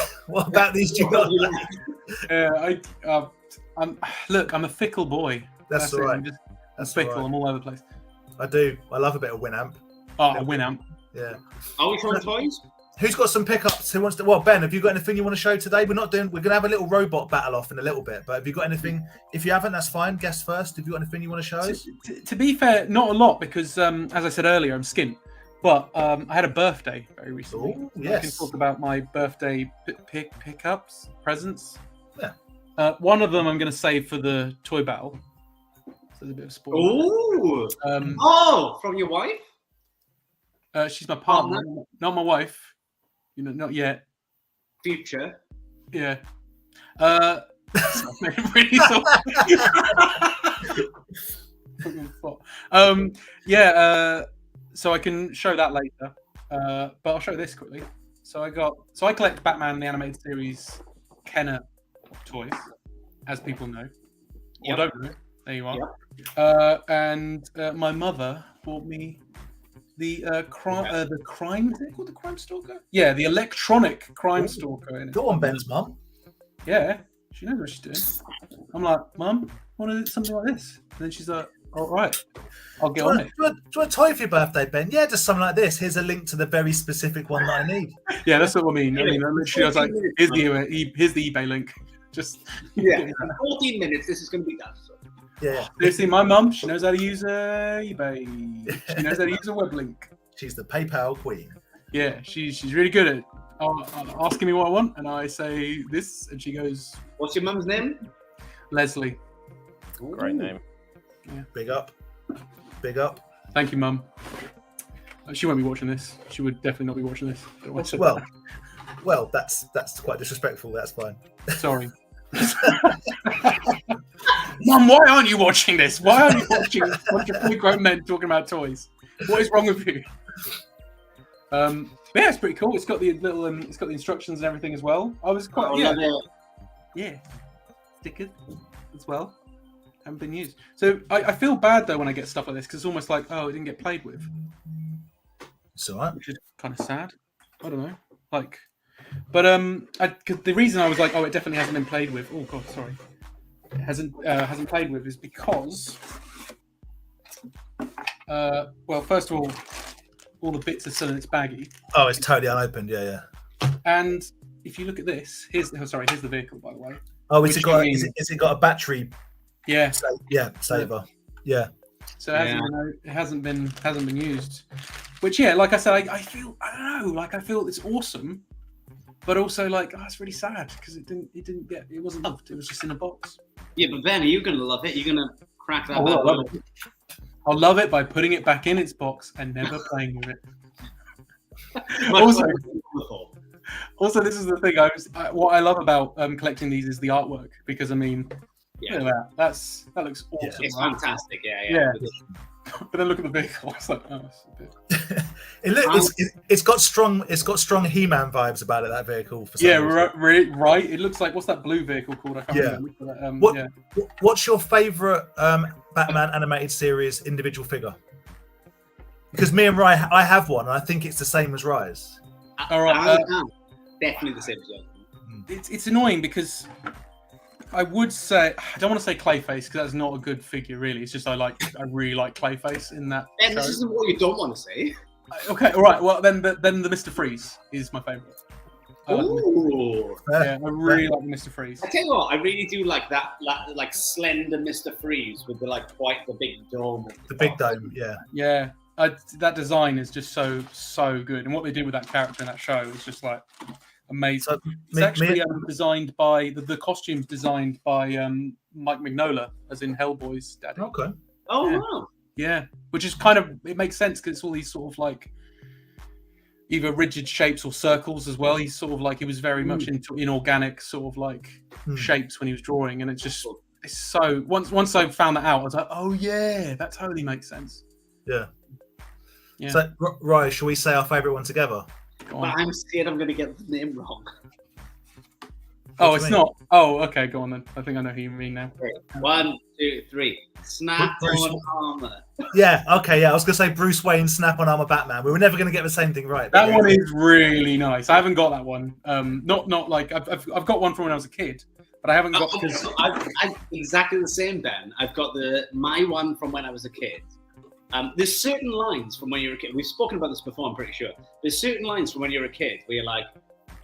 about these? Do you not like? Yeah, I'm a fickle boy. That's all right. I'm fickle. Right. I'm all over the place. I love a bit of Winamp. Oh, Winamp. Yeah. Are we trying toys? Who's got some pickups? Who wants to? Well, Ben, have you got anything you want to show today? We're gonna have a little robot battle off in a little bit. But have you got anything? If you haven't, that's fine. Guess first. Have you got anything you want to show us? To be fair, not a lot because, as I said earlier, I'm skint. But I had a birthday very recently. Ooh, yes. I can talk about my birthday pickups, presents. Yeah. One of them I'm going to save for the toy battle. So there's a bit of spoiler. Ooh! From your wife? She's my partner, not my wife. You know, not yet. Future. Yeah. Really so I can show that later. But I'll show this quickly. So I collect Batman the Animated Series Kenner toys, as people know. Or don't know. There you are. Yep. And my mother bought me the crime. Is it called the Crime Stalker? Yeah, the electronic Crime Stalker. Go on, Ben's mum. Yeah, she knows what she's doing. I'm like, Mum, I want to do something like this. And then she's like, all right, I'll get on it. Do you want a toy for your birthday, Ben? Yeah, just something like this. Here's a link to the very specific one that I need. Yeah, that's what I mean. I was like, here's the eBay link. Just 14 minutes. This is going to be done. So. Yeah. Seriously, my mum, she knows how to use eBay. She knows how to use a web link. She's the PayPal queen. Yeah, she's really good at asking me what I want, and I say this, and she goes, "What's your mum's name?" Leslie. Ooh. Great name. Yeah. Big up. Thank you, Mum. She won't be watching this. She would definitely not be watching this. Well, that's quite disrespectful. That's fine. Sorry. Mum, why aren't you watching this? Why aren't you watching a bunch of fully grown men talking about toys? What is wrong with you? Yeah, it's pretty cool. It's got the little, it's got the instructions and everything as well. I was quite stickers as well. Haven't been used. So I feel bad though when I get stuff like this because it's almost like, oh, it didn't get played with. It's all right. Which is kind of sad. I don't know. Like, But 'cause the reason I was like, oh, it definitely hasn't been played with. Oh god, sorry, it hasn't played with is because, well, first of all the bits are still in its baggie. Oh, it's totally unopened. Yeah. And if you look at this, here's the vehicle, by the way. Oh, is it got a battery? Yeah. Saver. Yeah. So it hasn't been used. Which, yeah, like I said, I feel, I don't know, like I feel it's awesome, but also like, oh, it's really sad because it wasn't loved. It was just in a box. Yeah, but Ben, are you gonna love it? You're gonna crack that. I'll love it by putting it back in its box and never playing with it. Also, this is the thing. What I love about collecting these is the artwork, because I mean, look at that. That looks awesome. It's right? fantastic. Yeah. But then look at the vehicle. It's like, oh, it's got strong He-Man vibes about it. That vehicle. For some reason. Right. It looks like, what's that blue vehicle called? I can't remember. What's your favourite Batman animated series individual figure? Because me and Rye, I have one, and I think it's the same as Rye's. All right, definitely the same as well. It's annoying because I would say, I don't want to say Clayface because that's not a good figure, really. It's just I really like Clayface in that. And this isn't what you don't want to say. Okay, all right. Well, then the Mr. Freeze is my favourite. Ooh. I really like the Mr. Freeze. I tell you what, I really do like that, like slender Mr. Freeze with the big dome. The big dome, yeah. Yeah. That design is just so good, and what they did with that character in that show is just like amazing. So, it's actually designed by the costumes designed by Mike Mignola, as in Hellboy's daddy. Okay. Oh wow. Yeah, which is kind of, it makes sense because it's all these sort of like either rigid shapes or circles as well. He's sort of like, he was very much into inorganic sort of like shapes when he was drawing, and it's so once I found that out, I was like, oh yeah, that totally makes sense. Yeah. So, Rye, shall we say our favourite one together? But I'm scared I'm going to get the name wrong. Oh, it's not. Oh, okay, go on then. I think I know who you mean now. 1, 2, 3. Snap-on armor. Yeah, okay, yeah. I was going to say Bruce Wayne Snap-on armor Batman. We were never going to get the same thing right. That one is really nice. I haven't got that one. Not like I've got one from when I was a kid, but I haven't got. I'm exactly the same, Ben. I've got my one from when I was a kid. There's certain lines from when you're a kid. We've spoken about this before, I'm pretty sure. There's certain lines from when you're a kid where you're like,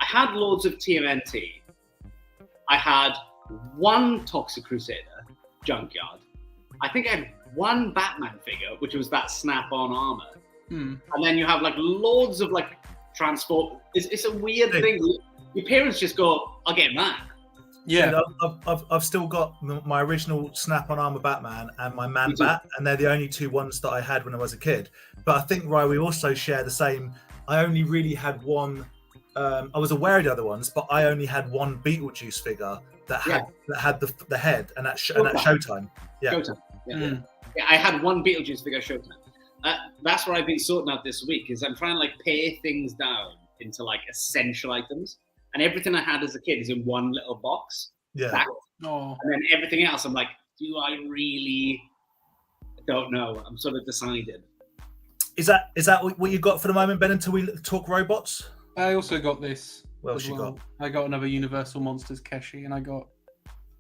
I had loads of TMNT. I had one Toxic Crusader junkyard. I think I had one Batman figure, which was that snap-on armor. And then you have like loads of like transport. It's a weird thing. Your parents just go, I'll get that. Yeah, I've still got my original Snap-on armor Batman and my Man Bat, and they're the only two ones that I had when I was a kid. But I think, Ryan, we also share the same. I only really had one. I was aware of the other ones, but I only had one Beetlejuice figure that had the head, and at Showtime. Yeah. Showtime. Yeah, I had one Beetlejuice figure Showtime. That's what I've been sorting out this week. Is I'm trying to like pare things down into like essential items. And everything I had as a kid is in one little box. Yeah. And then everything else, I'm like, do I really? I don't know. I'm sort of decided. Is that what you got for the moment, Ben? Until we talk robots. I also got this. What else you got? I got another Universal Monsters Keshi, and I got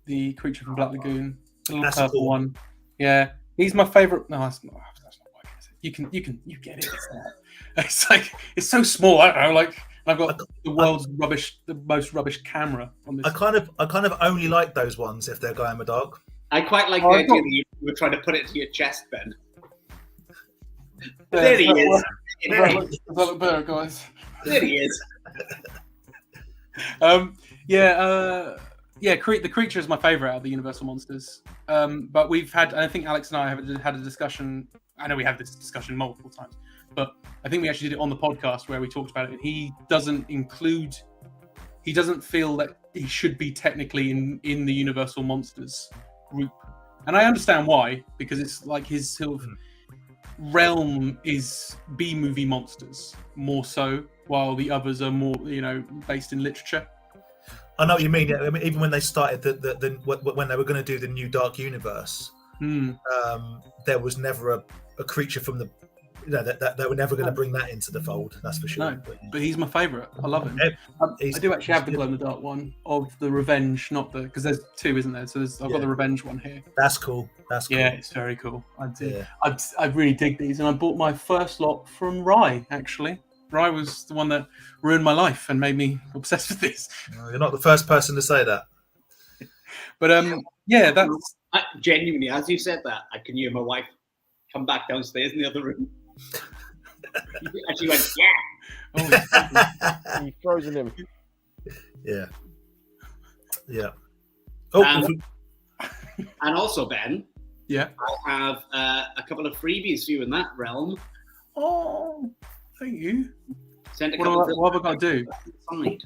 the creature from Black Lagoon, the little purple cool one. Yeah, he's my favorite. No, that's not what I can say. You get it. It's like it's so small. I don't know, like. I've got the most rubbish camera on this. I kind of only like those ones if they're going in the dark. I quite like the idea that you were trying to put it to your chest, Ben. There he is. Does that look better, guys? There he is. The creature is my favourite out of the Universal Monsters. But we've had, I think Alex and I have had a discussion. I know we have this discussion multiple times, but I think we actually did it on the podcast where we talked about it. He doesn't feel that he should be technically in the Universal Monsters group. And I understand why, because it's like his sort of realm is B-movie monsters more so, while the others are more, based in literature. I know what you mean. Yeah. I mean, even when they started when they were going to do the new Dark Universe, there was never a creature from the that we're never going to bring that into the fold. That's for sure. No, but he's my favourite. I love him. I He's- do actually have the he's glow in the dark one of the Revenge, not the because there's two, isn't there? So I've got the Revenge one here. That's cool. That's cool. Yeah, it's very cool. I do. Yeah. I really dig these, and I bought my first lot from Rye. Actually, Rye was the one that ruined my life and made me obsessed with this. No, you're not the first person to say that. But yeah, that's Genuinely, as you said that, I can hear my wife come back downstairs in the other room. And she went, yeah. oh, He frozen him. Yeah. Yeah. Oh, And also, Ben, yeah. I have a couple of freebies for you in that realm. Oh, thank you. Send a What couple have I got to do? Side.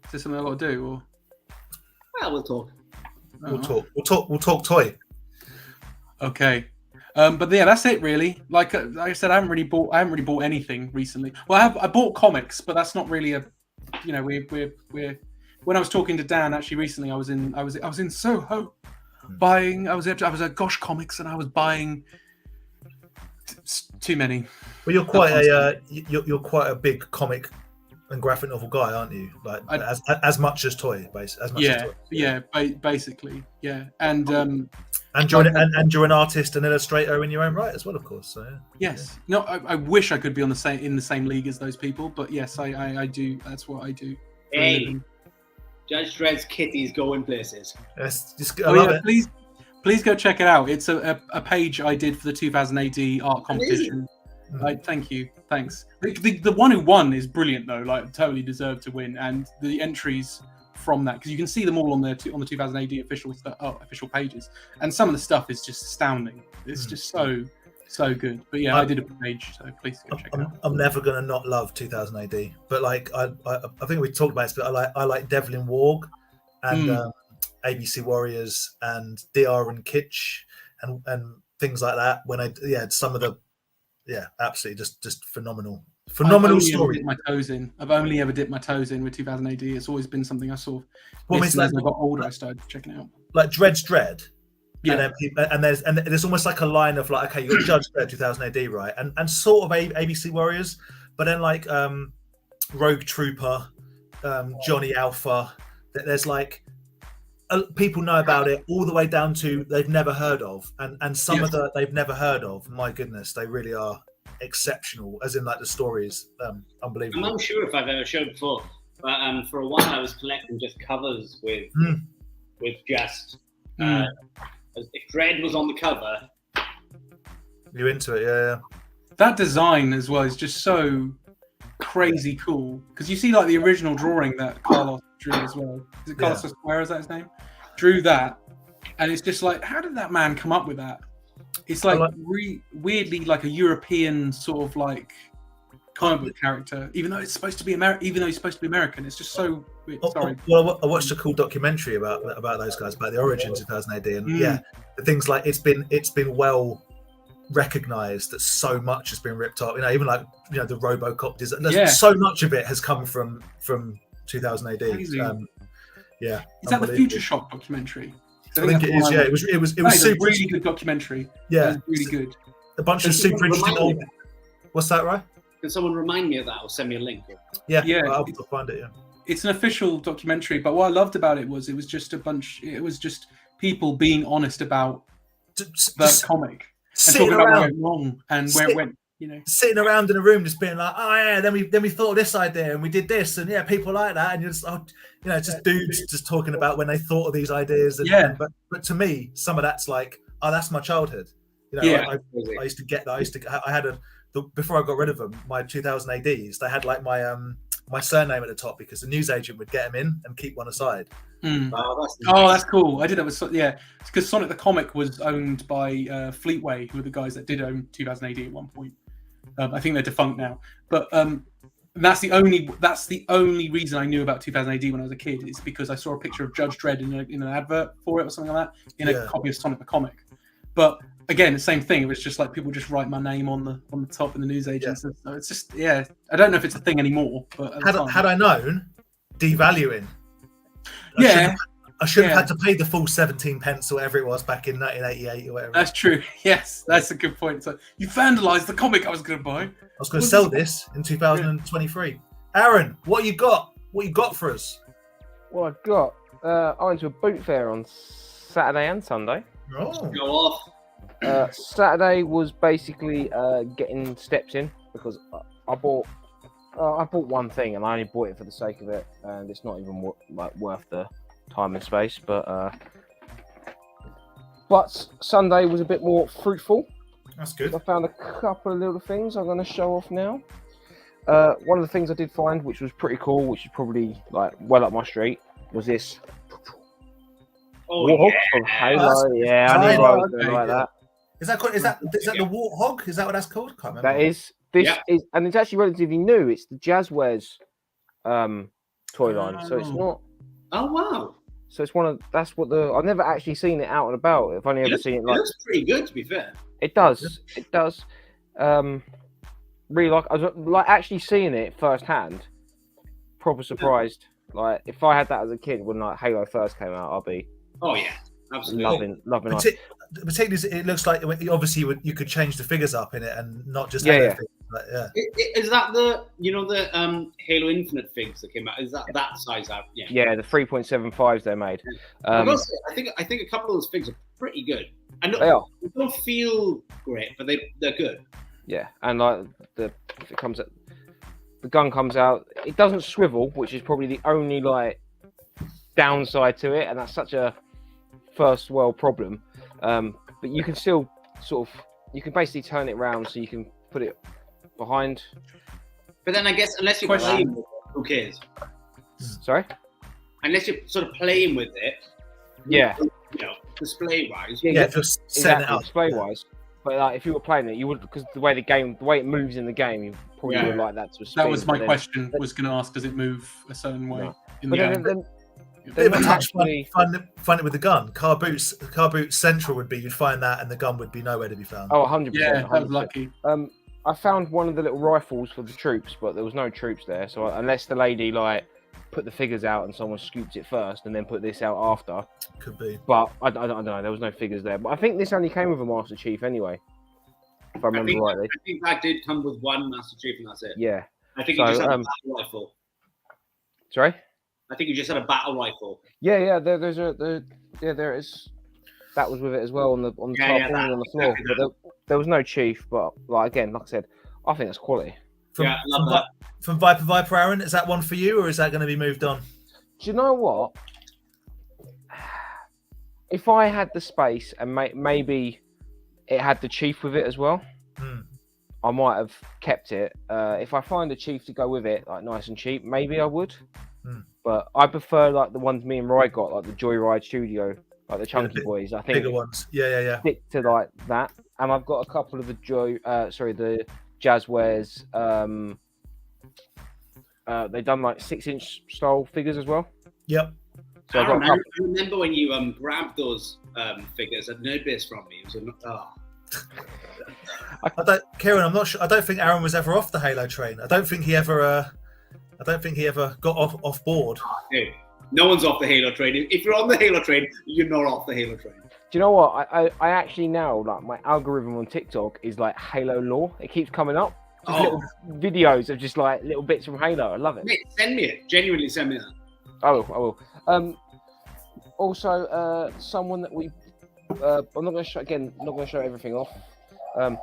Is there something I've got to do? Or Well, we'll talk. we'll talk toy. Okay. But yeah, that's it really. Like I said, I haven't really bought anything recently. Well, I bought comics, but that's not really a, we're when I was talking to Dan actually recently, I was in Soho buying. I was at Gosh Comics and I was buying too many. Well, you're quite a big comic and graphic novel guy, aren't you? Like as much as toy, basically. Basically, yeah. And you're an artist and illustrator in your own right as well, of course. So yeah. Yes. No, I wish I could be in the same league as those people, but yes, I do. That's what I do. Hey, Judge Dredd's kitties going places. Yes, I love it. Please go check it out. It's a page I did for the 2000 AD art competition. Thank you. Thanks. The one who won is brilliant though. Like totally deserved to win, and the entries from that because you can see them all on the 2000 AD official pages, and some of the stuff is just astounding. It's just so good. But yeah, I did a page, so please go check it out. I'm never gonna not love 2000 AD, but like I think we talked about this, but I like Devlin Warg and ABC Warriors and DR and Kitsch and things like that. When some of the absolutely just phenomenal story. I've only ever dipped my toes in with 2000 AD. It's always been something I saw. As I got older, I started checking it out. Like Dredd's Dredd. Yeah. And there's almost like a line of like, okay, you got Judge Dredd 2000 AD, right? And sort of ABC Warriors, but then like Rogue Trooper, Johnny Alpha. There's like people know about it all the way down to they've never heard of, and some of the they've never heard of. My goodness, they really are exceptional. As in, like the stories, unbelievable. I'm not sure if I've ever showed before, but for a while I was collecting just covers with just if Dredd was on the cover. You into it, yeah. That design as well is just so crazy cool because you see like the original drawing that Carlos drew as well. Is it Carlos Esquire? Is that his name? Drew that, and it's just like, how did that man come up with that? It's like weirdly like a European sort of like comic book character, even though it's supposed to be American. It's just so weird. Sorry. Well, I watched a cool documentary about those guys, about the origins of 2000 AD, and the things like it's been well recognized that so much has been ripped off. Even like the RoboCop design. So much of it has come from 2000 AD. Is that the Future Shock documentary? I think it is. Yeah, it was super really good documentary. Yeah, it was really good. A bunch of super interesting old. What's that, right? Can someone remind me of that or send me a link? Yeah. I'll find it. Yeah. It's an official documentary, but what I loved about it was it was just people being honest about the comic and talking about where it went wrong and where it went. Sitting around in a room just being like, oh yeah, then we thought of this idea and we did this, and people like that, and you're just just dudes just talking about when they thought of these ideas. And, but to me, some of that's like, oh, that's my childhood. I used to get that. I had before I got rid of them, my 2000 ADs. They had like my surname at the top because the newsagent would get them in and keep one aside. That's cool. I did that with because Sonic the Comic was owned by Fleetway, who were the guys that did own 2000 AD at one point. I think they're defunct now, but that's the only reason I knew about 2000 AD when I was a kid is because I saw a picture of Judge Dredd in an advert for it or something like that in a copy of Sonic the Comic. But again, the same thing. It was just like people just write my name on the top in the newsagents. So it's just I don't know if it's a thing anymore. But had I known, devaluing. I shouldn't have had to pay the full 17 pence or whatever it was back in 1988 or whatever. That's true. Yes, that's a good point. So you vandalized the comic I was going to buy. I was going to sell this in 2023. Aaron, what you got? What you got for us? What I've got, I went to a boot fair on Saturday and Sunday. Oh. Go off. Saturday was basically getting steps in because I bought one thing and I only bought it for the sake of it, and it's not even worth the time and space. But Sunday was a bit more fruitful. That's good. I found a couple of little things I'm going to show off now. One of the things I did find, which was pretty cool, which is probably like well up my street, was this. Oh, Warthog yeah. from Halo. Yeah, I knew I was going to like that. Is that the Warthog? Is that what that's called? Can't remember. That is. This is, and it's actually relatively new. It's the Jazzwares toy line, so it's not. Oh wow! So it's one of I've never actually seen it out and about. I've only ever seen it like. It looks pretty good, to be fair. It does. It does. Really like. I was like actually seeing it firsthand. Proper surprised. Like if I had that as a kid when like Halo first came out, I'd be. Oh yeah, absolutely. Loving it. Particularly, it looks like obviously you could change the figures up in it and not just Halo figures. But, Is that the Halo Infinite figs that came out? Is that size out? Yeah. Yeah, the 3.75s they made. I think a couple of those figs are pretty good. And they are. They don't feel great, but they're good. Yeah, and like the gun comes out, it doesn't swivel, which is probably the only like downside to it, and that's such a first world problem. But you can still you can basically turn it around so you can put it behind. But then I guess unless you're playing with it, who cares? Sorry? Unless you're sort of playing with it. Yeah. Display wise. Yeah, if you're setting it up. Display wise. But like, if you were playing it, you would, because the way it moves in the game, you probably would like that to a speed. That was my question. Was going to ask, does it move a certain way in the game? Bit of a touch find it with the gun. Car boot central would be you'd find that, and the gun would be nowhere to be found. Oh, 100%. Yeah, that was lucky. I found one of the little rifles for the troops, but there was no troops there. So unless the lady like put the figures out and someone scooped it first and then put this out after, could be. But I don't know. There was no figures there. But I think this only came with a Master Chief anyway, if I remember rightly. I think that did come with one Master Chief, and that's it. Yeah. I think you just had a battle rifle. Sorry. I think you just had a battle rifle. Yeah. There is. That was with it as well on the on the floor. But there was no chief. But like I said, I think that's quality. I love that. From Viper Aaron, is that one for you, or is that going to be moved on? Do you know what? If I had the space and maybe it had the chief with it as well, I might have kept it. If I find a chief to go with it, like nice and cheap, maybe I would. But I prefer like the ones me and Roy got, like the Joyride Studio, like the chunky boys. I think bigger ones. Yeah. Stick to like that, and I've got a couple of the the Jazzwares. They've done like 6-inch style figures as well. Yep. So I remember when you grabbed those figures at Nerdbase from me. It was Kieran, I'm not sure. I don't think Aaron was ever off the Halo train. I don't think he ever got off board. Dude, no one's off the Halo train. If you're on the Halo train, you're not off the Halo train. Do you know what? I actually now, like, my algorithm on TikTok is like Halo lore. It keeps coming up. Just little videos of just like little bits from Halo. I love it. Mate, send me it. Genuinely send me that. I will. Also, someone that we I'm not going to show again. Not going to show everything off. Don't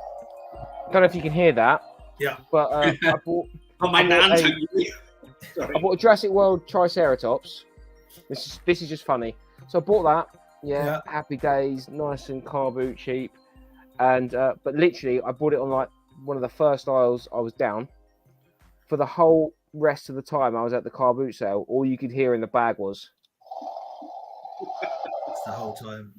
know if you can hear that. Yeah. But I bought. My nan's. I bought a Jurassic World Triceratops. This is just funny. So I bought that. Yeah. Happy days, nice and car boot cheap, and but literally I bought it on like one of the first aisles I was down. For the whole rest of the time I was at the car boot sale, all you could hear in the bag was. That's the whole time.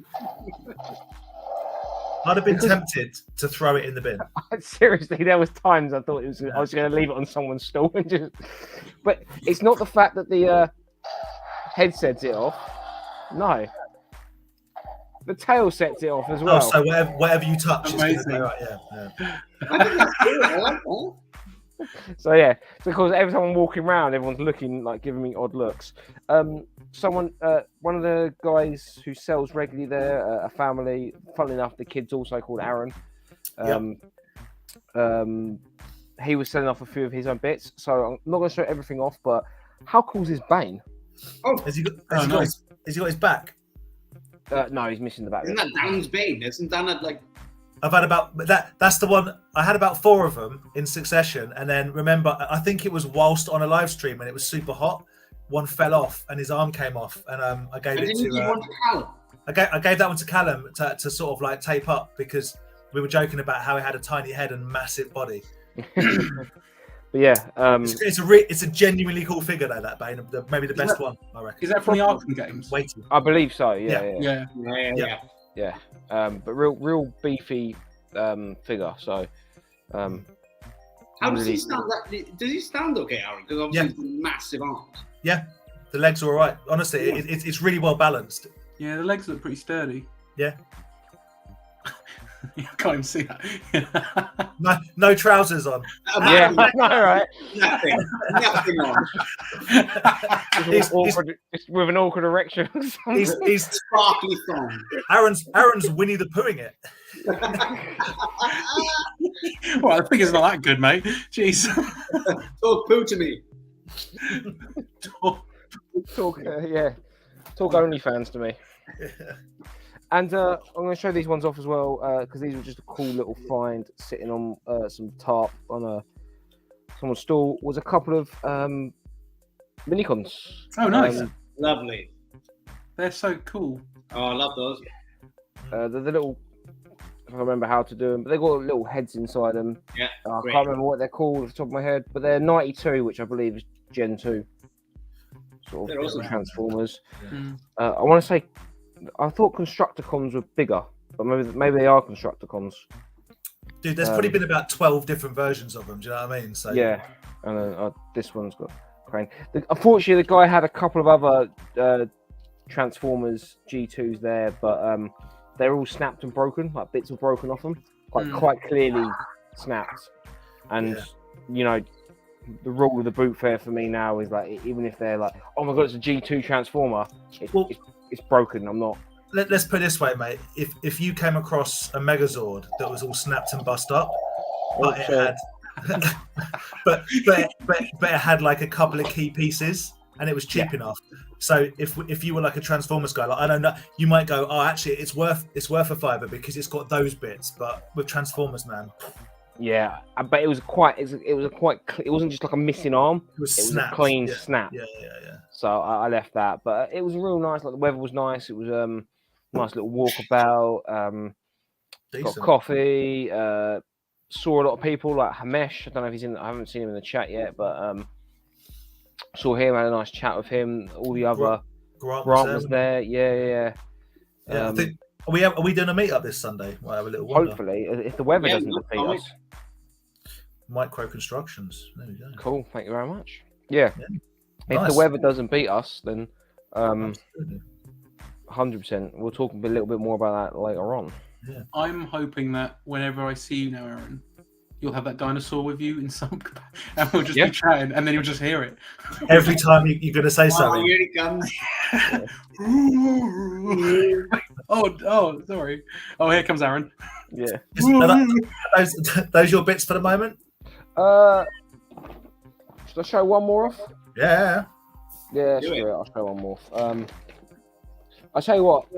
I'd have been tempted to throw it in the bin. Seriously, there was times I thought I was going to leave it on someone's stall and just. But it's not the fact that the head sets it off. No, the tail sets it off as well. Oh, so whatever you touch, amazing. right? Yeah. I think that's cool. I like that. So yeah, because every time I'm walking around, everyone's looking like giving me odd looks. Someone, one of the guys who sells regularly there, a family. Funnily enough, the kid's also called Aaron. He was selling off a few of his own bits, so I'm not going to show everything off. But how cool is his Bane? Oh, Has he got his back? No, he's missing the back. Isn't that Dan's Bane? Isn't Dan like? I've had about that's the one. I had about 4 of them in succession, and then remember, I think it was whilst on a live stream and it was super hot. One fell off and his arm came off, and I gave it to. Callum? I gave that one to Callum to sort of like tape up because we were joking about how he had a tiny head and massive body. But yeah, it's a genuinely cool figure though. That Bane, maybe the best one, I reckon. Is that from the Arkham games? Waiting. I believe so. Yeah. But real beefy figure. So, how does he stand? Does he stand okay, Aaron? Because obviously he's massive arms. Yeah, the legs are all right. Honestly, it's really well balanced. Yeah, the legs look pretty sturdy. Yeah. I can't even see that. No trousers on. Yeah, I know, right? Nothing on. He's with an awkward erection. He's sparkly thong. Aaron's Winnie the Poohing it. Well, I think it's not that good, mate. Jeez. Talk poo to me. Talk OnlyFans to me. And I'm going to show these ones off as well because these were just a cool little find sitting on some tarp on someone's stall. Was a couple of minicons. Oh, nice. Lovely. They're so cool. Oh, I love those. They're the little, if I remember how to do them, but they've got little heads inside them. Yeah. I can't remember what they're called off the top of my head, but they're 92, which I believe is Gen 2. Sort of awesome. Transformers. Mm. I want to say, I thought Constructicons were bigger, but maybe they are Constructicons. Dude, there's probably been about 12 different versions of them. Do you know what I mean? So yeah, and this one's got crane. Unfortunately, the guy had a couple of other Transformers G2s there, but they're all snapped and broken. Like bits were broken off them, quite clearly snapped. And you know, the rule of the boot fair for me now is like, even if they're like, oh my god, it's a G2 Transformer, it's broken. I'm not. Let's put it this way, mate. If you came across a Megazord that was all snapped and bust up, but it had, but it had like a couple of key pieces, and it was cheap enough. So if you were like a Transformers guy, like I don't know, you might go, oh, actually, it's worth a $5 because it's got those bits. But with Transformers, man. Yeah, but it wasn't just like a missing arm. It was a clean snap. Yeah. So I left that, but it was real nice. Like the weather was nice. It was nice little walkabout. Got coffee. Saw a lot of people like Hamesh. I don't know if he's in. I haven't seen him in the chat yet, but saw him. Had a nice chat with him. All the other Grant was there. Yeah. I think. Are we doing a meet up this Sunday? We'll have a little wander. Hopefully, if the weather doesn't defeat us. Micro Constructions. There we go. Cool. Thank you very much. Yeah. If Nice. the weather doesn't beat us, then 100%. We'll talk a little bit more about that later on. Yeah. I'm hoping that whenever I see you now, Aaron, you'll have that dinosaur with you in some, and we'll just be chatting, and then you'll just hear it every time you're going to say something. Here it comes. Oh, sorry. Oh, here comes Aaron. Yeah. Are those your bits for the moment? Should I show one more off? Yeah. Yeah, sure. I'll show one more off. I'll tell you what.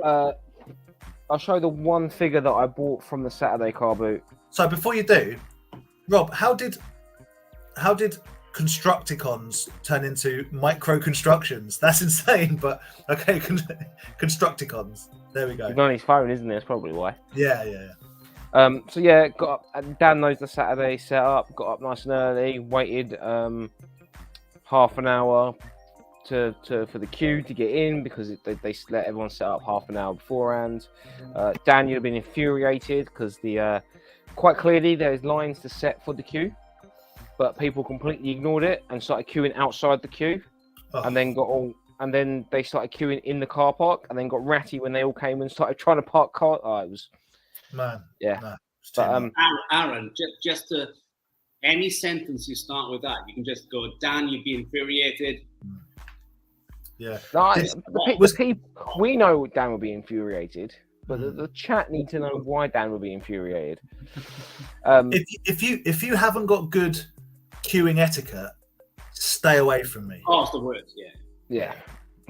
I'll show the one figure that I bought from the Saturday car boot. So before you do, Rob, how did Constructicons turn into Micro Constructions? That's insane, but okay, Constructicons. There we go. He's on his phone, isn't it? That's probably why. Yeah. So yeah, got up. Dan knows the Saturday set up. Got up nice and early. Waited half an hour for the queue to get in because they let everyone set up half an hour beforehand. Dan, you'd have been infuriated because quite clearly there's lines to set for the queue, but people completely ignored it and started queuing outside the queue, and then they started queuing in the car park, and then got ratty when they all came and started trying to park car. Oh, it was man. yeah. No, but Aaron, just to any sentence you start with that, you can just go, Dan, you'd be infuriated. Yeah. No, This- the people, we know Dan will be infuriated, but the chat need to know why Dan will be infuriated. If you haven't got good queuing etiquette, stay away from me. Oh, it's the worst, yeah. Yeah.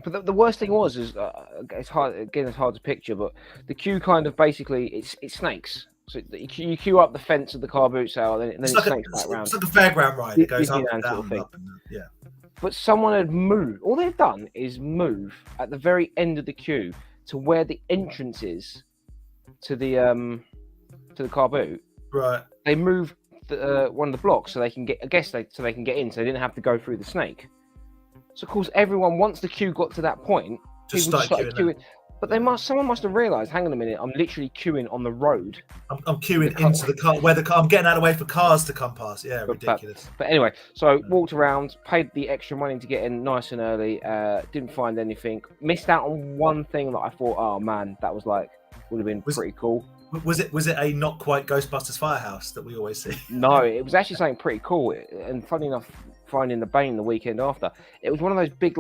But the worst thing was it's hard again. It's hard to picture, but the queue kind of basically it's snakes. So you queue up the fence of the car boot sale, and then It's it like snakes back round. it's like a fairground ride. It goes up and Disneyland down, sort of thing. up and down. Yeah. But someone had moved. All they've done is move at the very end of the queue to where the entrance is to the car boot. Right. They moved one of the blocks so they can get. So they can get in. So they didn't have to go through the snake. So of course, everyone once the queue got to that point, Just people start started queuing. But someone must have realised. Hang on a minute, I'm literally queuing on the road. I'm queuing into the car where I'm getting out of the way for cars to come past. Yeah, ridiculous. But anyway, so walked around, paid the extra money to get in nice and early. Didn't find anything. Missed out on one thing that I thought, oh man, that would have been pretty cool. Was it a not quite Ghostbusters firehouse that we always see? No, it was actually something pretty cool. And funny enough, finding the Bane the weekend after, it was one of those big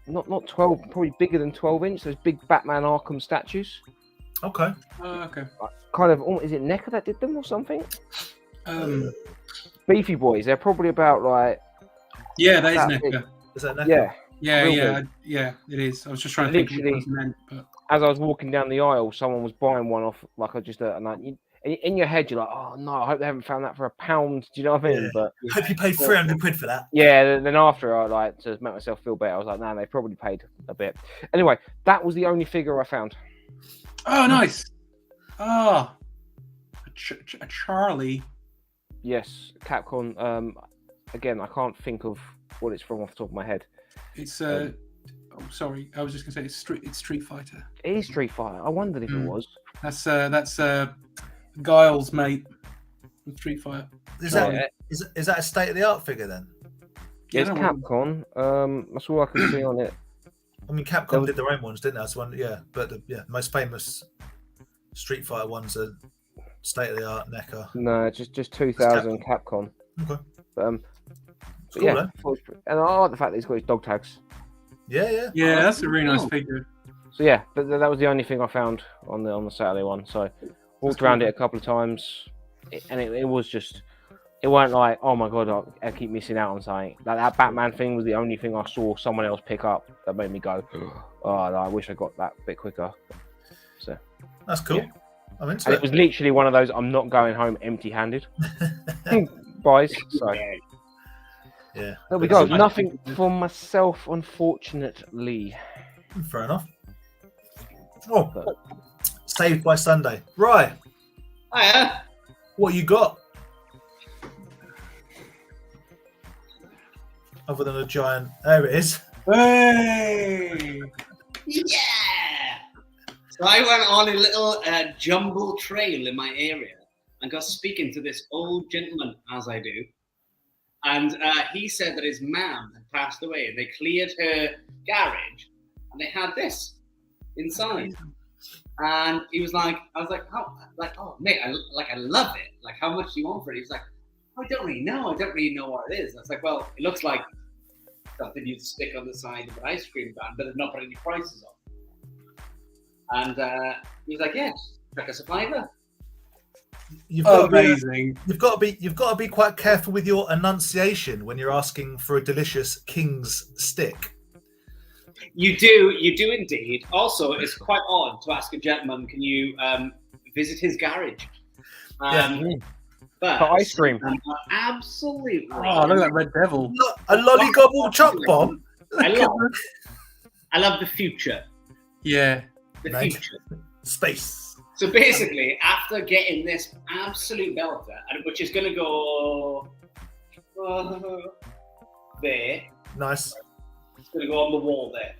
not 12, probably bigger than 12-inch. Those big Batman Arkham statues. Okay. Okay. Kind of, is it NECA that did them or something? Beefy boys. They're probably about Yeah, that is that NECA. Is that NECA? yeah. Yeah, it is. I was just trying to think what it meant, but As I was walking down the aisle, someone was buying one off. In your head, you're like, oh no, I hope they haven't found that for £1. Do you know what I mean? Yeah. But Hope you paid 300 quid for that. yeah, then after I to make myself feel better, I was like, nah, they probably paid a bit. Anyway, that was the only figure I found. oh, nice. Ah, a Charlie. Yes, Capcom. Again, I can't think of what it's from off the top of my head. It's oh, sorry, I was just gonna say it's Street Fighter. It is Street Fighter. I wondered if it was. That's Guile's mate from Street Fighter. Is that a state of the art figure then? It's Capcom. That's all I can see on it. I mean, Capcom did their own ones, didn't they? That's one, yeah. But the most famous Street Fighter ones are state of the art NECA. No, just 2000 Capcom. Okay. But Cool, yeah, though. and I like the fact that he's got his dog tags. Yeah. Yeah, that's a really nice figure. So yeah, that was the only thing I found on the Saturday one. So walked around it a couple of times, and it was just, it weren't like, oh my god, I keep missing out on something. That Batman thing was the only thing I saw someone else pick up that made me go, oh, I wish I got that a bit quicker. So That's cool. Yeah. I'm into and it. it was literally one of those, I'm not going home empty-handed buys. So Yeah. there we go. Nothing for myself, unfortunately. Fair enough. Oh, saved by Sunday. Right. Hiya. What you got? Other than a giant. There it is. Hey! Yeah. So I went on a little jumble trail in my area and got speaking to this old gentleman, as I do. And he said that his mum had passed away and they cleared her garage and they had this inside. And he was like, I was like, oh, mate, I love it. Like, how much do you want for it? He was like, I don't really know. I don't really know what it is. I was like, well, it looks like something you'd stick on the side of an ice cream van, but they've not put any prices on. And he was like, yeah, check us a fiver. You've got Amazing. you've got to be quite careful with your enunciation when you're asking for a delicious King's stick. You do indeed. Also, it's quite odd to ask a gentleman, can you visit his garage? But For ice cream. Absolutely. Oh, look at that Red Devil. A lollygobble choc bomb. I love the future. Yeah. The Nice. future. Space. So basically, after getting this absolute belter, which is going to go there, Nice. it's going to go on the wall there.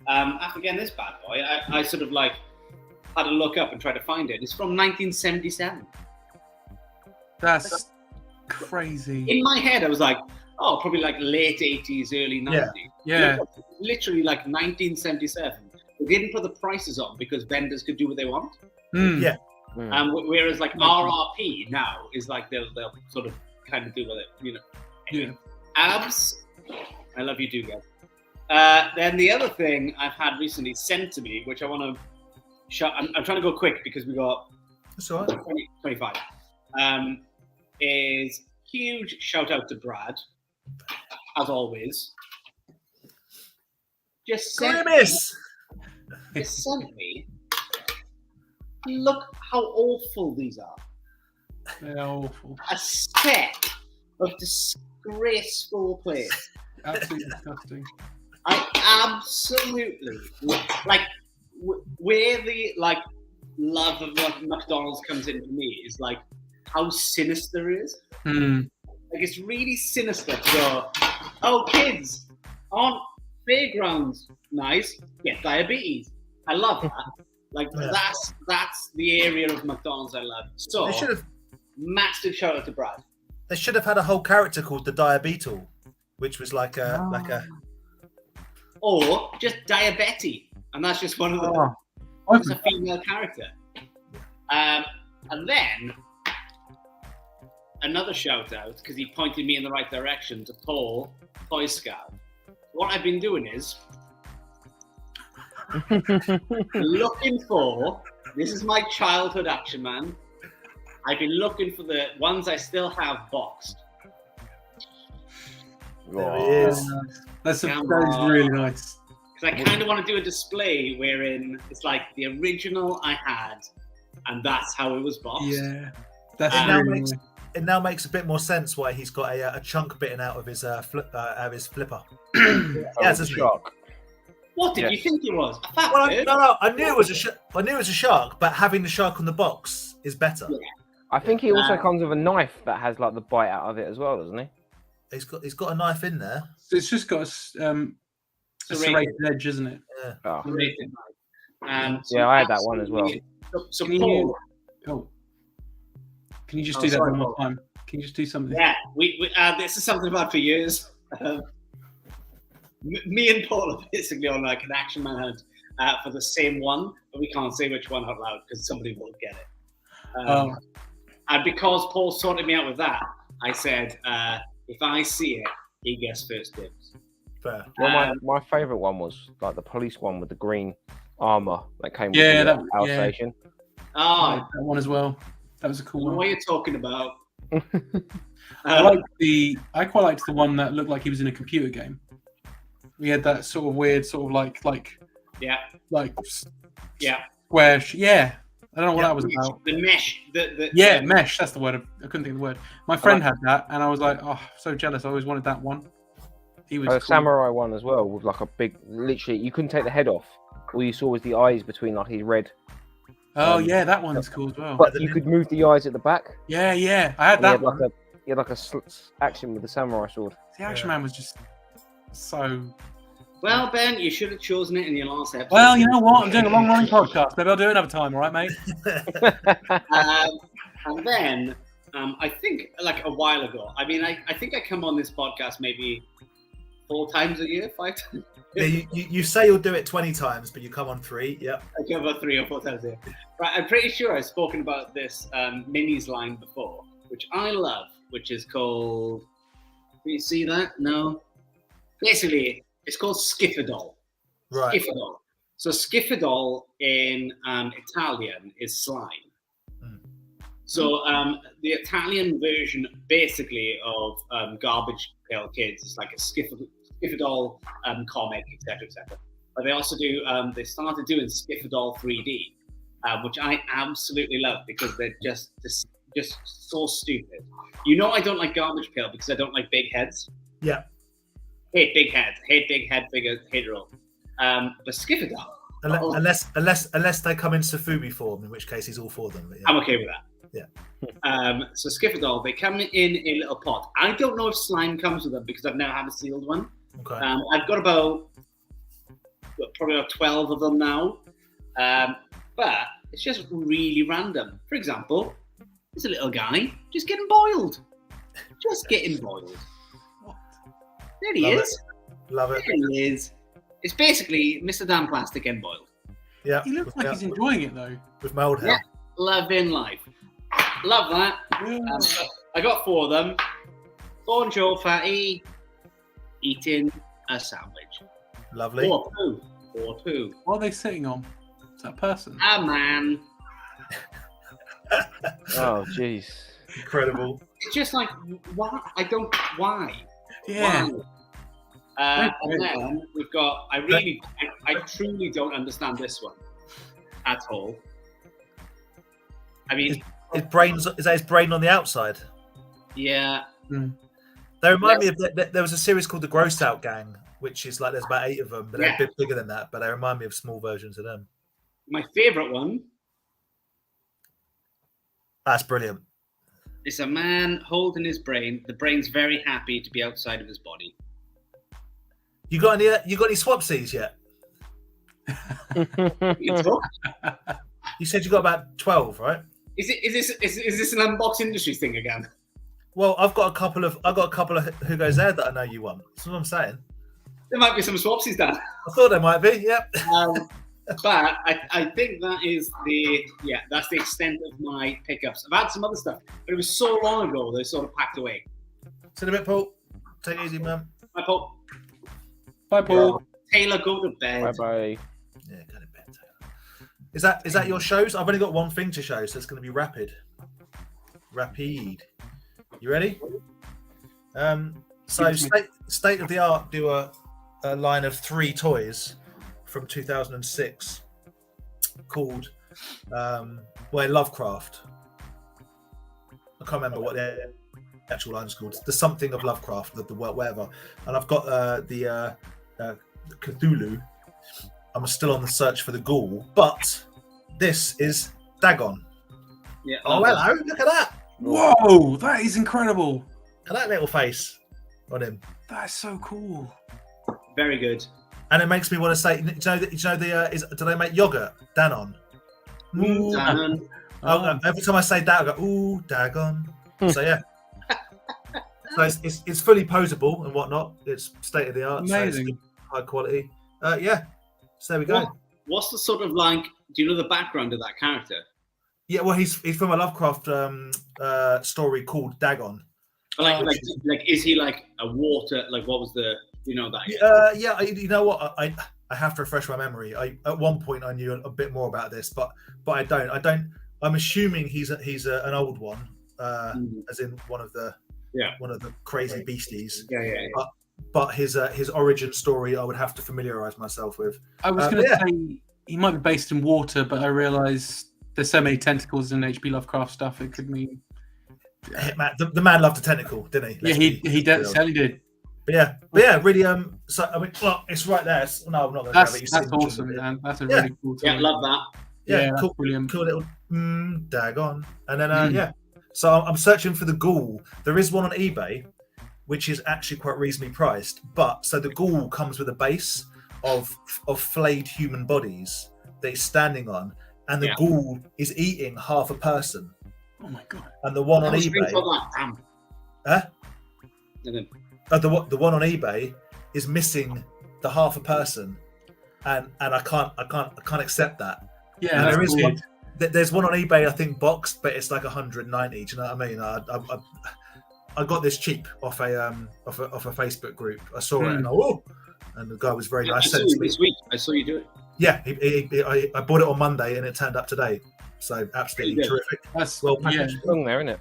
After getting this bad boy, I sort of like had a look up and tried to find it. It's from 1977. That's crazy. In my head, I was like, oh, probably like late 80s, early 90s. Yeah. Literally like 1977. They didn't put the prices on because vendors could do what they want. Mm. Yeah. Whereas like RRP now is like they'll sort of kind of do with it, you know. Yeah. Abs, I love you too, guys. Then the other thing I've had recently sent to me, which I want to I'm trying to go quick because we got That's all right. 25. Is huge shout out to Brad, as always. Just sent me. Look how awful these are. They're awful. A set of disgraceful plates. Absolutely disgusting. I absolutely like where the love of McDonald's comes in for me is like how sinister it is. Like it's really sinister to go, oh kids, aren't fairgrounds nice? Get diabetes. I love that. Like that's the area of McDonald's I love. So They should have. massive shout out to Brad. They should have had a whole character called the Diabeetle, which was like a. Or just Diabetes, and that's just one of the. It's a female character. And then another shout out because he pointed me in the right direction to Paul, Toy Scout. What I've been doing is looking for. This is my childhood Action Man. I've been looking for the ones I still have boxed. There he is. That is really nice. Because I kind of want to do a display wherein it's like the original I had, and that's how it was boxed. Yeah, that's really nice. It now makes a bit more sense why he's got a chunk bitten out of his flipper. That's a shock. What did you think it was? A fat Well, bird? no, I knew it was a shark, but having the shark on the box is better. Yeah. I think he also comes with a knife that has like the bite out of it as well, doesn't he? He's got a knife in there. It's just got a serrated edge, isn't it? Yeah. Oh. So I had that one as well. So Can Paul, can you just do that one more time? Can you just do something? yeah, we this is something I've had for years. Me and Paul are basically on like an Action Man hunt for the same one, but we can't say which one out loud because somebody will get it. And because Paul sorted me out with that, I said, if I see it, he gets first dibs. Fair. Well, my favourite one was like the police one with the green armour that came with that the station. Oh, that one as well. That was a cool one. what you're talking about. I quite liked the one that looked like he was in a computer game. We had that sort of weird, sort of like yeah, square. Yeah, I don't know what that was about. The mesh. Mesh. That's the word. I couldn't think of the word. My friend had that, and I was like, oh, so jealous. I always wanted that one. He was a cool. samurai one as well with like a big. Literally, you couldn't take the head off. All you saw was the eyes between like his red. Oh yeah, that one's cool as well. But you could move the eyes at the back. Yeah, I had that one. He had like a action with the samurai sword. The Action Man was just so. Well, Ben, you should have chosen it in your last episode. Well, you know what? I'm doing a long-running podcast. Maybe I'll do it another time. All right, mate. And then I think like a while ago. I mean, I think I come on this podcast maybe 4 times a year, 5 times. Yeah, you say you'll do it 20 times, but you come on 3. Yep. I come on 3 or 4 times a year. Right, I'm pretty sure I've spoken about this minis line before, which I love, which is called. Do you see that? No. Basically, it's called Skiffadol. Right. Skiffadol. So Skiffadol in Italian is slime. So the Italian version, basically, of Garbage Pail Kids is like a Skiffadol comic, etc., etc. But they also do. They started doing Skiffadol 3D, which I absolutely love because they're just so stupid. You know, I don't like Garbage Pail because I don't like big heads. Yeah. Hate big head. Hate big head figures. Hate it all. But Skiffadol. Unless they come in Safubi form, in which case he's all for them. But yeah. I'm okay with that. Yeah. So Skiffadol, they come in a little pot. I don't know if slime comes with them because I've never had a sealed one. Okay. I've got probably about 12 of them now. But it's just really random. For example, there's a little guy just getting boiled. Just getting boiled. There he is. Love it. There he is. It's basically Mr. Dan Plastic getting boiled. Yeah. He looks like he's enjoying it though. With my old hair. Yeah. Loving life. Love that. I got 4 of them. Bonjour, fatty. Eating a sandwich. Lovely. Or poo. What are they sitting on? Is that a person? A man. Oh, jeez. Incredible. It's just like, why? Why? Yeah. Why? And then we've got, I truly don't understand this one at all. I mean, Is that his brain on the outside? yeah. They remind me of there was a series called The Gross Out Gang, which is like there's about 8 of them, but they're a bit bigger than that. But they remind me of small versions of them. My favourite one That's brilliant. is a man holding his brain. The brain's very happy to be outside of his body. You got any swapsies yet? You can talk. You said you got about 12, right? Is this an unboxed industry thing again? Well, I've got a couple of who goes there that I know you want. That's what I'm saying. There might be some swapsies, Dan. I thought there might be. Yep. But I think that's the extent of my pickups. I've had some other stuff, but it was so long ago they're sort of packed away. See you in a bit, Paul. Take it easy, man. Bye, Paul. Bye, Paul. Taylor, go to bed. Bye bye. Yeah, go to bed, Taylor. Is that your shows? I've only got one thing to show, so it's going to be rapid. Rapid. You ready? So state of the art do a line of 3 toys from 2006 called Lovecraft. I can't remember what the actual line is called. The something of Lovecraft, the whatever. And I've got the Cthulhu. I'm still on the search for the ghoul, but this is Dagon. Yeah. Oh, hello! Look at that! Whoa, that is incredible. Look at that little face on him. That's so cool. Very good. And it makes me want to say, do they make yogurt? Danon. Dan. Every time I say that, I go, ooh, Dagon. So yeah. So it's fully posable and whatnot. It's state of the art. Amazing. So it's high quality. Yeah. So there we go. What's the sort of like? Do you know the background of that character? Yeah. Well, he's from a Lovecraft story called Dagon. Like, is he like a water? Like, what was the? You know that? Yeah. You know what? I have to refresh my memory. At one point I knew a bit more about this, but I don't. I'm assuming he's an old one, as in one of the crazy beasties. Yeah. But his origin story, I would have to familiarise myself with. I was going to say he might be based in water, but I realise there's so many tentacles in H.P. Lovecraft stuff. It could mean The man loved a tentacle, didn't he? He certainly did. But yeah, really. So I mean, well, it's right there. No, I'm not going to grab it. That's awesome, man. That's a really cool toy. Yeah, love that. Yeah, cool, brilliant. Cool little Dagon. And then so I'm searching for the ghoul. There is one on eBay, which is actually quite reasonably priced. But so the ghoul comes with a base of flayed human bodies that he's standing on, and the ghoul is eating half a person. Oh my god! And the one on eBay, the one on eBay is missing the half a person, and I can't accept that. Yeah, and there is one. There's one on eBay, I think, boxed, but it's like 190. Do you know what I mean? I got this cheap off a Facebook group. I saw it and the guy was very nice. This week, I saw you do it. Yeah, I bought it on Monday and it turned up today. So absolutely terrific. That's well packaged. Long there, isn't it?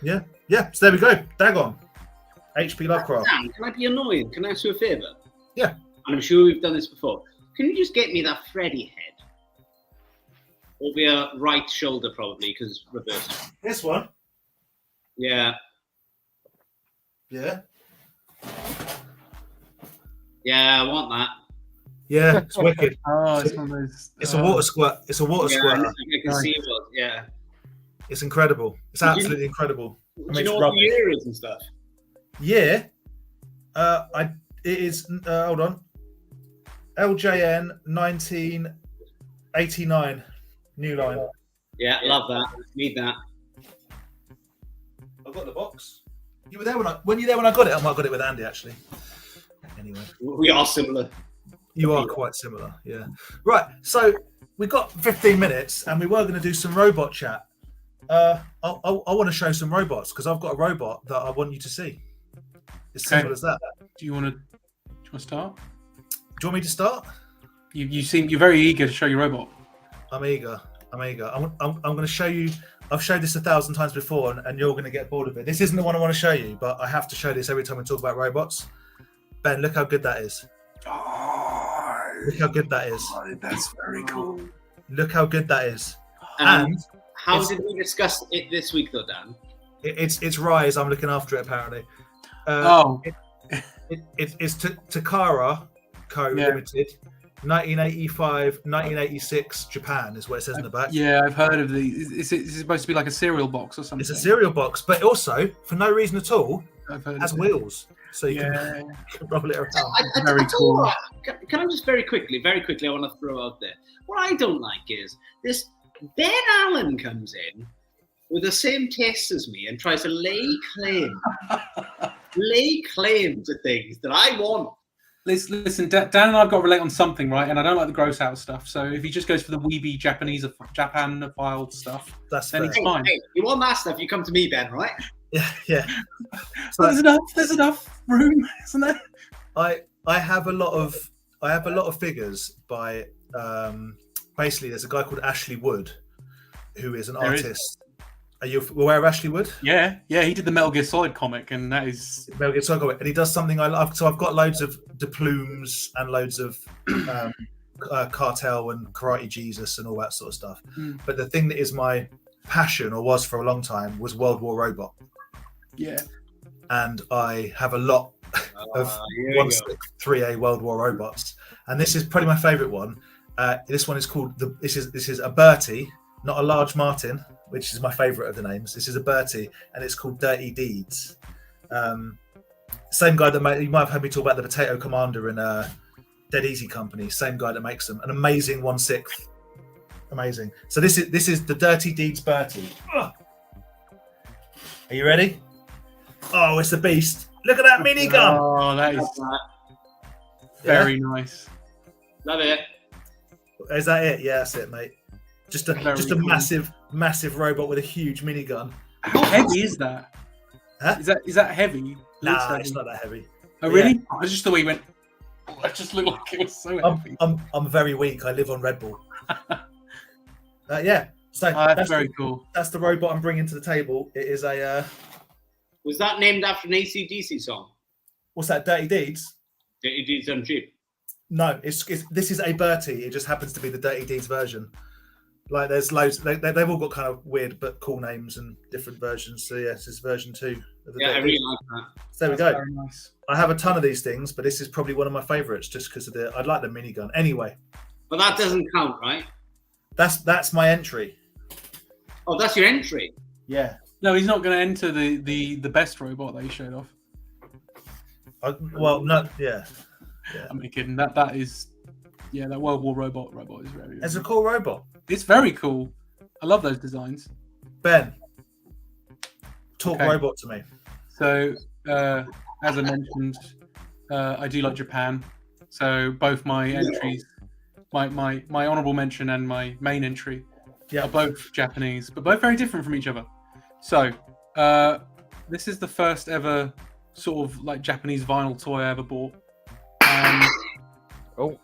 Yeah. So there we go. Dagon. H.P. Lovecraft. Dan, can I be annoying? Can I ask you a favour? Yeah. And I'm sure we've done this before. Can you just get me that Freddy head? Over your right shoulder, probably, because it's reversed. This one? Yeah. Yeah. Yeah, I want that. Yeah, it's wicked. It's one of those. It's a water squirt. It's a water squirter. I can see it. Yeah. It's incredible. It's absolutely incredible. Do you know what the year is and stuff? Yeah. It is. Hold on. LJN 1989. New line. Yeah, love that. Need that. I've got the box. You were there when I got it. I might have got it with Andy actually. Anyway, we are similar. You are quite similar, yeah. Right, so we got 15 minutes, and we were going to do some robot chat. I want to show some robots because I've got a robot that I want you to see. It's simple as that. Do you want to start? Do you want me to start? You're very eager to show your robot. I'm eager. I'm going to show you. I've showed this 1,000 times before, and you're going to get bored of it. This isn't the one I want to show you, but I have to show this every time we talk about robots. Ben, look how good that is. Oh, Look how good that is. That's very cool. Look how good that is. And how did we discuss it this week, though, Dan? It's Rise. I'm looking after it apparently. It's Takara Co. Limited. 1985, 1986 Japan is what it says in the back. Yeah, I've heard of these. Is it supposed to be like a cereal box or something? It's a cereal box, but also, for no reason at all, has wheels. So you can roll it around. Very cool. Can I just very quickly, I want to throw out there. What I don't like is this Ben Allen comes in with the same taste as me and tries to lay claim to things that I want. Listen, Dan and I've got to relate on something, right? And I don't like the gross out stuff. So if he just goes for the weeby Japan-filed stuff, then it's fine. Hey, you want that stuff, you come to me, Ben, right? Yeah. So there's enough room, isn't there? I have a lot of figures by basically there's a guy called Ashley Wood who is an artist. Are you aware of Ashley Wood? Yeah, he did the Metal Gear Solid comic, and that is Metal Gear Solid comic, and he does something I love. So I've got loads of Deplumes and loads of Cartel and Karate Jesus and all that sort of stuff. But the thing that is my passion, or was for a long time, was World War Robot. Yeah, and I have a lot of 1/3A World War robots, and this is probably my favourite one. This one is called this is a Bertie, not a large Martin, which is my favourite of the names. This is a Bertie, and it's called Dirty Deeds. Same guy that you might have heard me talk about the Potato Commander in Dead Easy Company. Same guy that makes them. An amazing 1/6. Amazing. So this is the Dirty Deeds Bertie. Ugh. Are you ready? Oh, it's a beast. Look at that minigun. Oh, that is very nice. Love it. Is that it? Yeah, that's it, mate. Just a massive robot with a huge minigun. How heavy is that? Huh? Is that heavy? Nah, it's not that heavy. Oh, really? Yeah. It's just the way you went. Oh, it just looked like it was so heavy. I'm very weak. I live on Red Bull. Yeah. So that's very cool. That's the robot I'm bringing to the table. It is a. Was that named after an AC/DC song? What's that? Dirty Deeds. Dirty Deeds on cheap. No, this is a Bertie. It just happens to be the Dirty Deeds version. Like there's loads. They've all got kind of weird but cool names and different versions. So yeah, this is version 2. I really like that. So there we go. Very nice. I have a ton of these things, but this is probably one of my favourites just because of I'd like the minigun. Anyway. But that doesn't count, right? That's my entry. Oh, that's your entry. Yeah. No, he's not going to enter the best robot that he showed off. Well, no, yeah. I'm only kidding. That is, that World War robot is very. It's a cool robot. It's very cool. I love those designs. Ben, talk robot to me. So, as I mentioned, I do like Japan. So both my entries, my honourable mention and my main entry, are both Japanese, but both very different from each other. So, this is the first ever sort of like Japanese vinyl toy I ever bought. Oh,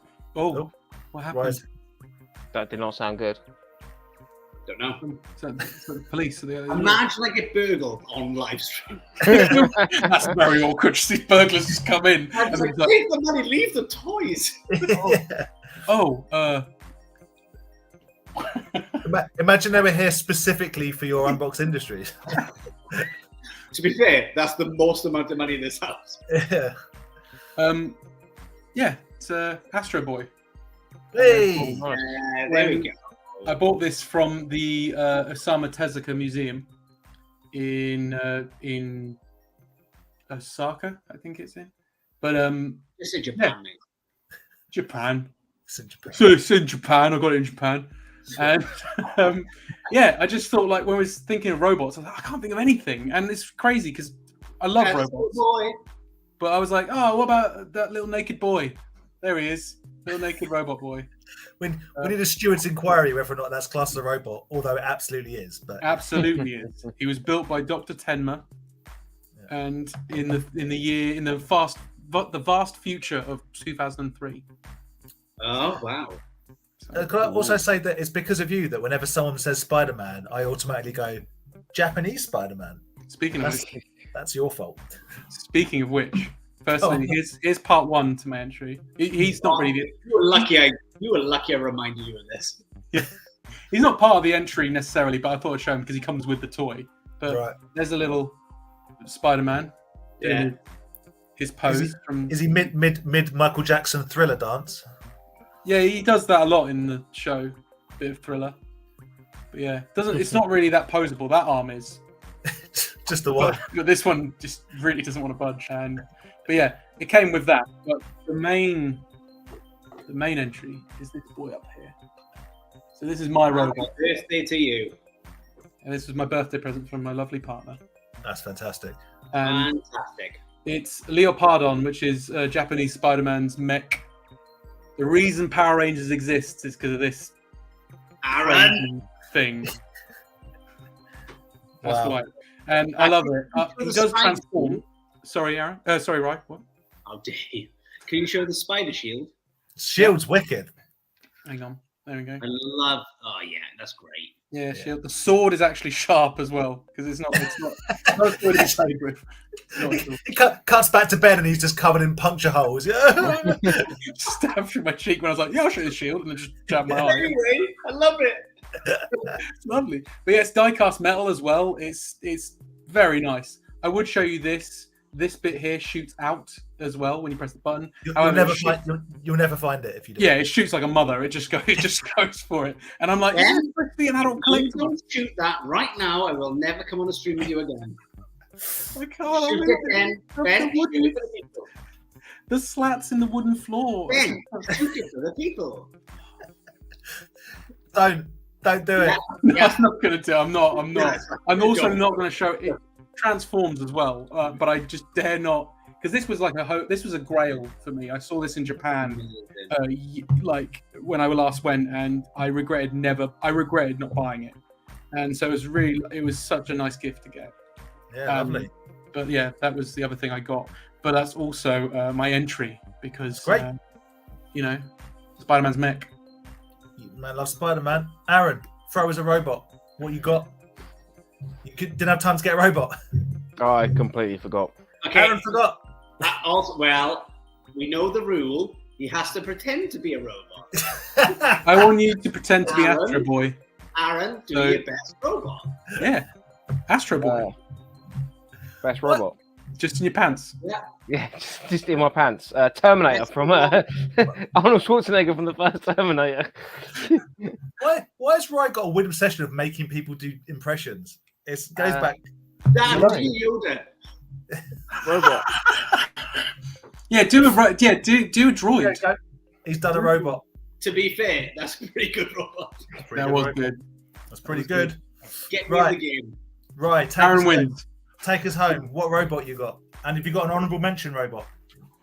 what happened? Right. That did not sound good. Don't know. So the police. Imagine I get burgled on live stream. That's very awkward. These burglars just come in. And like, take the money, leave the toys. Imagine they were here specifically for your Unbox Industries. To be fair, that's the most amount of money in this house. Yeah. It's Astro Boy. Hey. There we go. I bought this from the Osamu Tezuka Museum in Osaka, I think it's in. But It's in Japan, mate. Japan. It's in Japan. So it's in Japan. I got it in Japan. And I just thought, like, when I was thinking of robots, I was like, I can't think of anything. And it's crazy because I love robots. Boy. But I was like, what about that little naked boy? There he is. Little naked robot boy. We need a steward's inquiry whether or not that's classed as a robot, although it absolutely is. But absolutely is. He was built by Dr. Tenma. Yeah. and in the vast future of 2003. Oh wow! Can I also say that it's because of you that whenever someone says Spider-Man, I automatically go Japanese Spider-Man. Speaking of which, That's your fault. speaking of which, firstly, here's part one to my entry. He's not really. You were lucky. I reminded you of this. Yeah. He's not part of the entry necessarily, but I thought I'd show him because he comes with the toy. But there's a little Spider-Man. Yeah. His pose Is he mid Michael Jackson Thriller dance? Yeah, he does that a lot in the show. Bit of Thriller. But yeah, it's not really that posable. That arm is. Just the one. But this one just really doesn't want to budge. But yeah, it came with that. But the main entry is this boy up here. So this is my robot. Happy birthday to you. And this was my birthday present from my lovely partner. That's fantastic. Fantastic. It's Leopardon, which is Japanese Spider-Man's mech. The reason Power Rangers exists is because of this Aaron thing. That's why. And I love it. He does transform. Sorry, Aaron. Sorry, Ryan. What? How dare you? Can you show the spider shield? Shield's wicked. Hang on. There we go. I love. Oh yeah, that's great. Yeah, shield. The sword is actually sharp as well because it's not a sword to play with. He cuts back to bed and he's just covered in puncture holes. Yeah. Stabbed through my cheek when I was like, "Yeah, I'll show you the shield," and then just jabbed my eye. Anyway, I love it. It's lovely, but yeah, it's die-cast metal as well. It's very nice. I would show you this. This bit here shoots out as well when you press the button. You'll never find it if you do. Yeah, it shoots like a mother. It just goes for it. And I'm like, Yeah. this is supposed to be an adult Please collectible. don't shoot that right now. I will never come on a stream with you again. I can't. Shoot it, Ben. Ben, shoot it for the people. The slats in the wooden floor. Ben, shoot it for the people. Don't do it. No, I'm not gonna do. I'm not. Yeah. I'm also not gonna show it. Transforms as well, but I just dare not because this was like this was a grail for me. I saw this in Japan, like when I last went, and I regretted not buying it. And so it was such a nice gift to get. Yeah, lovely. But yeah, that was the other thing I got. But that's also my entry because Spider-Man's mech. Man loves Spider-Man. Aaron, throw as a robot. What you got? You didn't have time to get a robot. Oh, I completely forgot. Okay. Aaron forgot. Well, we know the rule. He has to pretend to be a robot. I want you to pretend to be Aaron? Astro Boy. Aaron, do your best robot. Yeah, Astro Boy. Best robot. Just in your pants. Yeah, just in my pants. Terminator from Arnold Schwarzenegger from the first Terminator. Why has Ryan got a weird obsession of making people do impressions? It goes back. Damn, Right. Yoda. Robot. Yeah, do a droid. Yeah, He's done a robot. To be fair, that's a pretty good robot. That was good. That's pretty good. Get me in the game. Right, Aaron wins. Take us home. What robot you got? And have you got an honourable mention robot?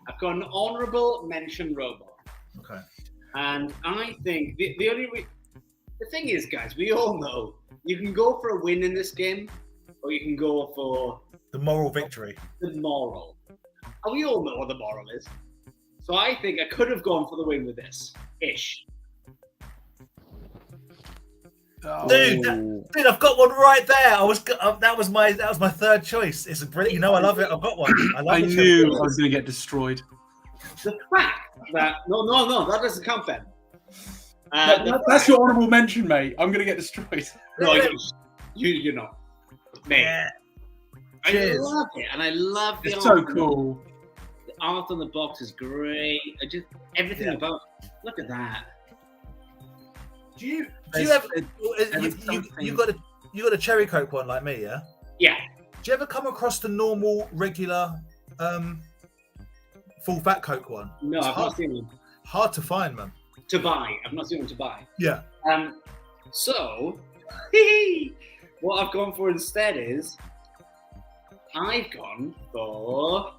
I've got an honourable mention robot. Okay. And I think the thing is, guys, we all know you can go for a win in this game, or you can go for The moral victory. the moral. And we all know what the moral is. So I think I could have gone for the win with this. Ish. Oh. Dude, I've got one right there. That was my third choice. It's a brilliant. I love it. I've got one. I knew I was going to get destroyed. The fact that no, that doesn't count, Ben. That's your honourable mention, mate. I'm going to get destroyed. No, you're not, mate. Yeah. I love it, and I love the It's art. so cool. The art on the box is great. Everything about. Look at that. Do you ever? You got a cherry coke one like me, yeah? Yeah. Do you ever come across the normal, regular, full fat coke one? No, It's I've not seen one hard to find, man. to buy. I've not seen one to buy. Yeah. So what I've gone for instead is I've gone for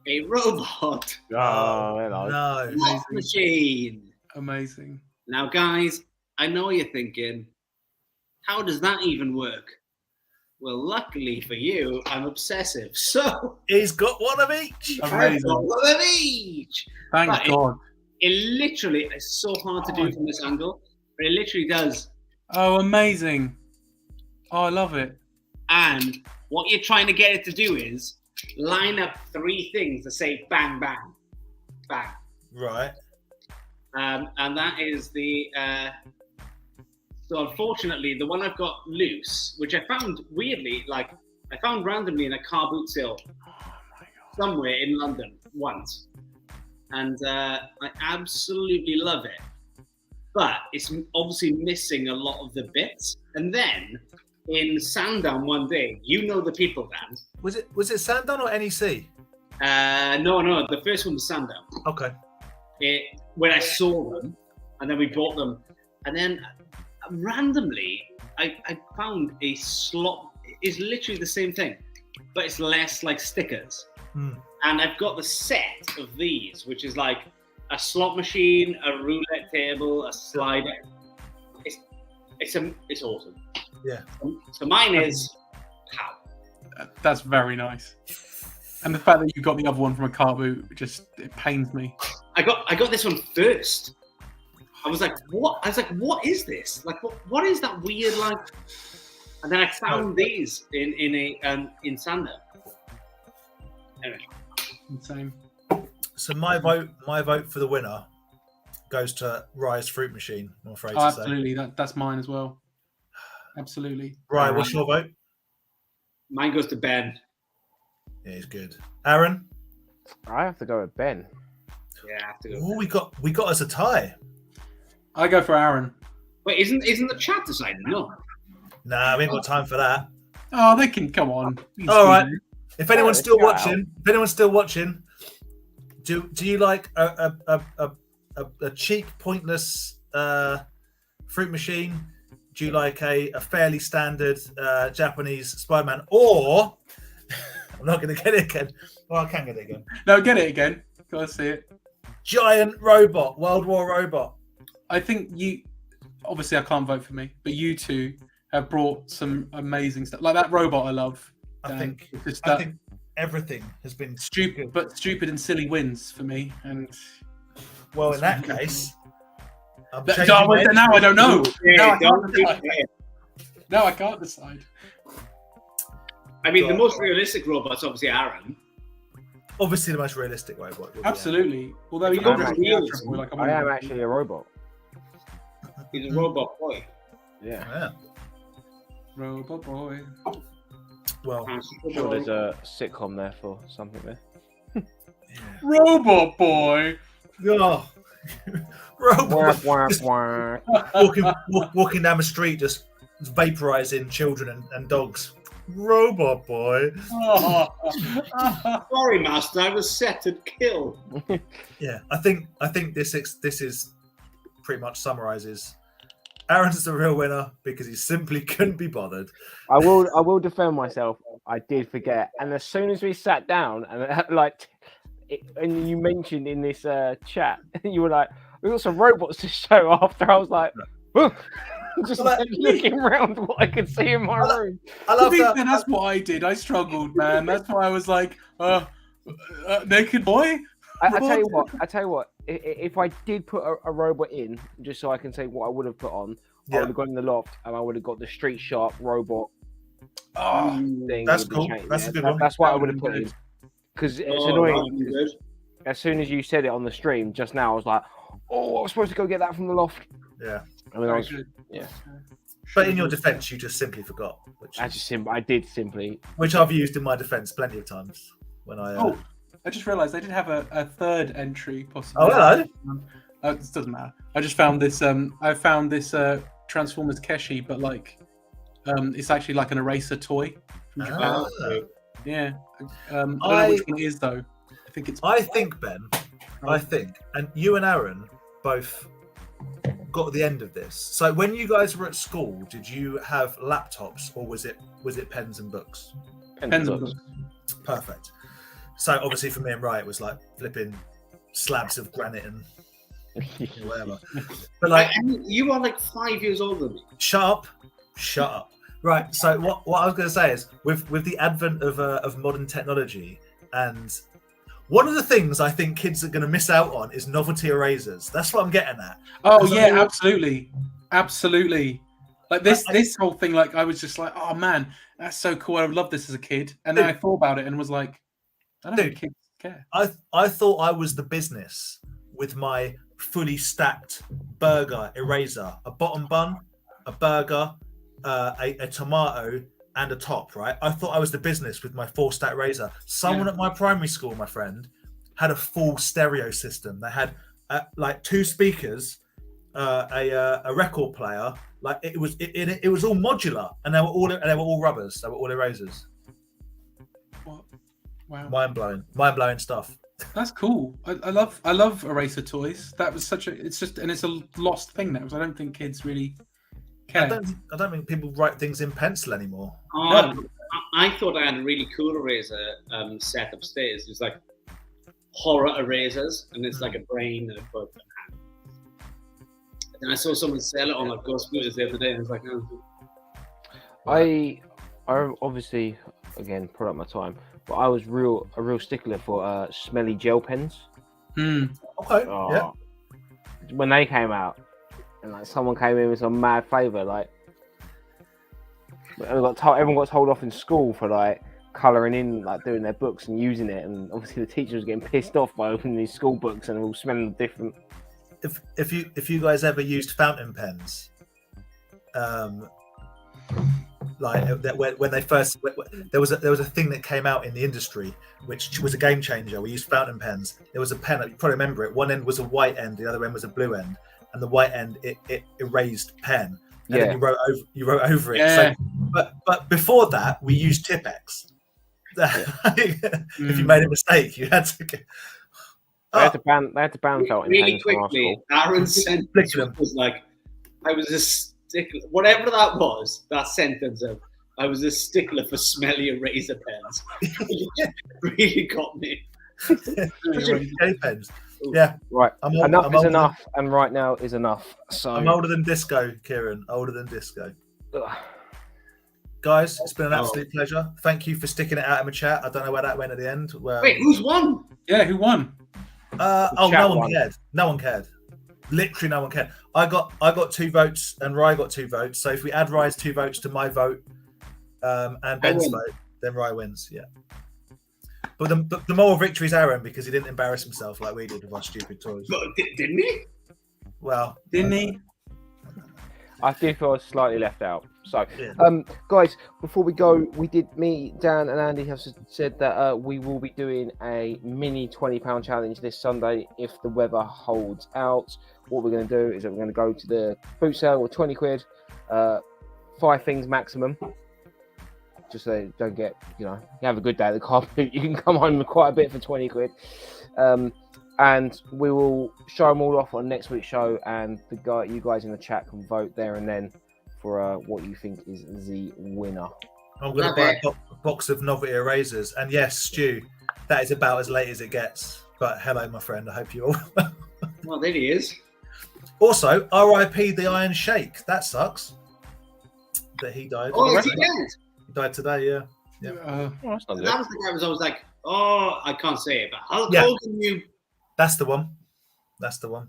a robot No. slot machine. Amazing. Now, guys, I know you're thinking, how does that even work? Well, luckily for you, I'm obsessive. So He's got one of each. I've got one of each. Thank But God. It literally is so hard to do from this angle, but it literally does. Oh, amazing. Oh, I love it. And what you're trying to get it to do is line up 3 things to say bang, bang, bang. Right. And that is the. So unfortunately, the one I've got loose, which I found weirdly, like I found randomly in a car boot sale somewhere in London once, and I absolutely love it. But it's obviously missing a lot of the bits. And then in Sandown one day, you know the people, Dan. Was it Sandown or NEC? No, the first one was Sandown. Okay. When I saw them, and then we bought them, and then randomly I found a slot. It's literally the same thing, but it's less like stickers. And I've got the set of these, which is like a slot machine, a roulette table, a slider. It's awesome. Yeah. So mine is how. That's very nice. And the fact that you got the other one from a car boot, it pains me. I got this one first. I was like, what? I was like, what is this? Like, what is that weird like? And then I found these in Sandown. Anyway. Insane. So my vote for the winner goes to Rye's fruit machine. I'm afraid to Absolutely, that's mine as well. Absolutely. Rye, what's your vote? Mine goes to Ben. Yeah, he's good. Aaron? I have to go with Ben. Yeah, I have to go. Oh, we got us a tie. I go for Aaron. Wait, isn't the chat deciding? No. Nah, we ain't got time for that. Oh, they can come on. All right. If anyone's still watching, do you like a cheap, pointless fruit machine? Do you like a fairly standard Japanese Spider-Man? Or I'm not going to get it again. Well, I can get it again. No, get it again. Go see it. Giant robot, World War robot. I think obviously I can't vote for me, but you two have brought some amazing stuff. Like that robot I love. I think everything has been stupid, but stupid and silly wins for me. And well, in that case, now I don't know. Now I can't decide. I mean, the most realistic robot's obviously Aaron. Obviously, the most realistic robot. Absolutely. Although I am actually a robot. He's a robot boy. Yeah. Robot boy. Well, I'm sure there's a sitcom there for something there. Robot boy. Oh. Robot. Walking down the street, just vaporizing children and dogs. Robot boy. Sorry, master. I was set to kill. Yeah, I think this is pretty much summarizes. Aaron's the real winner because he simply couldn't be bothered. I will defend myself. I did forget, and as soon as we sat down and and you mentioned in this chat, you were like, "We got some robots to show." After I was like, just looking around what I could see in my room. I love that. That's what I did. I struggled, man. That's why I was like, naked boy. I tell you what. If I did put a robot in, just so I can say what I would have put on, I would have gone in the loft and I would have got the Street Sharp robot. Thing. That's cool. That's a good one. That's what I would have put in. Because it's annoying. As soon as you said it on the stream just now, I was like, "Oh, I was supposed to go get that from the loft." Yeah. I mean, But in your defence, you just simply forgot. I did simply. Which I've used in my defence plenty of times when I. I just realised I did have a third entry possibly. Oh, hello. This doesn't matter. I just found this. I found this Transformers Keshi, but it's actually like an eraser toy from Japan. Yeah. I don't know which one it is though. I think Ben. I think, and you and Aaron both got to the end of this. So when you guys were at school, did you have laptops or was it pens and books? Pens and books. Perfect. So obviously for me and Ryan, it was like flipping slabs of granite and whatever. But you are like 5 years older than me. Shut up. Right. So what I was going to say is, with the advent of modern technology, and one of the things I think kids are going to miss out on is novelty erasers. That's what I'm getting at. Oh That's yeah, what- absolutely. Like this whole thing, like I was just like, oh man, that's so cool. I would love this as a kid. And then I thought about it and was like, I don't think kids care. I thought I was the business with my fully stacked burger eraser, a bottom bun, a burger, a tomato, and a top. Right. I thought I was the business with my 4-stack razor. Someone at my primary school, my friend, had a full stereo system. They had like 2 speakers, a record player. Like it was all modular, and they were all rubbers. They were all erasers. What? Wow, Mind blowing stuff. that's cool. I love eraser toys. That was it's a lost thing now. I don't think kids really care. I don't think people write things in pencil anymore. I thought I had a really cool eraser set upstairs. It's like horror erasers, and it's like a brain and a book. And I saw someone sell it on like Ghost Scooters the other day, and I was like, oh. I obviously, again, product my time, but I was a real stickler for smelly gel pens. Okay. Yeah. When they came out, and like someone came in with some mad flavour, like everyone got told off in school for like colouring in, like doing their books and using it, and obviously the teacher was getting pissed off by opening these school books and all smelling different. If you guys ever used fountain pens, like when they first, there was a thing that came out in the industry which was a game changer. We used fountain pens. There was a pen, you probably remember it. One end was a white end, the other end was a blue end, and the white end it erased pen, and then you wrote over it. Yeah. So, but before that, we used Tipp-Ex. If you made a mistake, you had to. They had to ban fountain Really pens from our quickly, school. Aaron's sentence was like, I was a stickler, whatever that was, that sentence of, I was a stickler for smelly eraser pens. Really got me. Pens. Yeah. Right. I'm Enough, and right now is enough. So I'm older than disco, Kieran. Older than disco. Ugh. Guys, it's been an absolute pleasure. Thank you for sticking it out in the chat. I don't know where that went at the end. Wait, who's won? Yeah, who won? No one cared. No one cared. Literally, no one cared. I got 2 votes, and Rye got 2 votes. So if we add Rye's 2 votes to my vote, and Ben's vote, then Rye wins. Yeah. But the moral victory is Aaron, because he didn't embarrass himself like we did with our stupid toys. Didn't he? Well, Didn't he? I did feel slightly left out. So, yeah. Guys, before we go, me, Dan, and Andy have said that we will be doing a mini £20 challenge this Sunday if the weather holds out. What we're going to do is that we're going to go to the boot sale with 20 quid, 5 things maximum. Just so you don't get, you have a good day at the car boot. You can come home with quite a bit for 20 quid. And we will show them all off on next week's show, and you guys in the chat can vote there and then for what you think is the winner. I'm going to buy a box of novelty erasers, and yes, Stu, that is about as late as it gets. But hello, my friend. I hope you all. Well, there he is. Also, R.I.P. the Iron Sheikh. That sucks. That he died. Oh, is he dead? He died today. Yeah. Yeah. That's not good. That was the guy. I was like, oh, I can't say it, but Hulk Hogan, you. That's the one.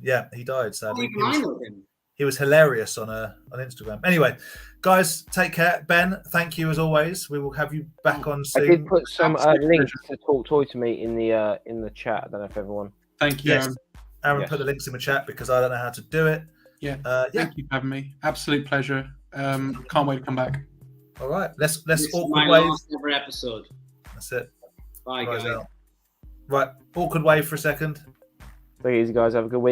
Yeah, he died. Sadly, I know him. He was hilarious on Instagram. Anyway, guys, take care. Ben, thank you as always. We will have you back on soon. I did put some links to Talk Toy to Me in the chat. I don't know if everyone. Thank you, Aaron. Aaron put the links in the chat because I don't know how to do it. Yeah. Thank you for having me. Absolute pleasure. Can't wait to come back. All right. Let's This awkward is my wave. last ever episode. That's it. Bye, guys. Right. Awkward wave for a second. Take it easy, guys. Have a good week.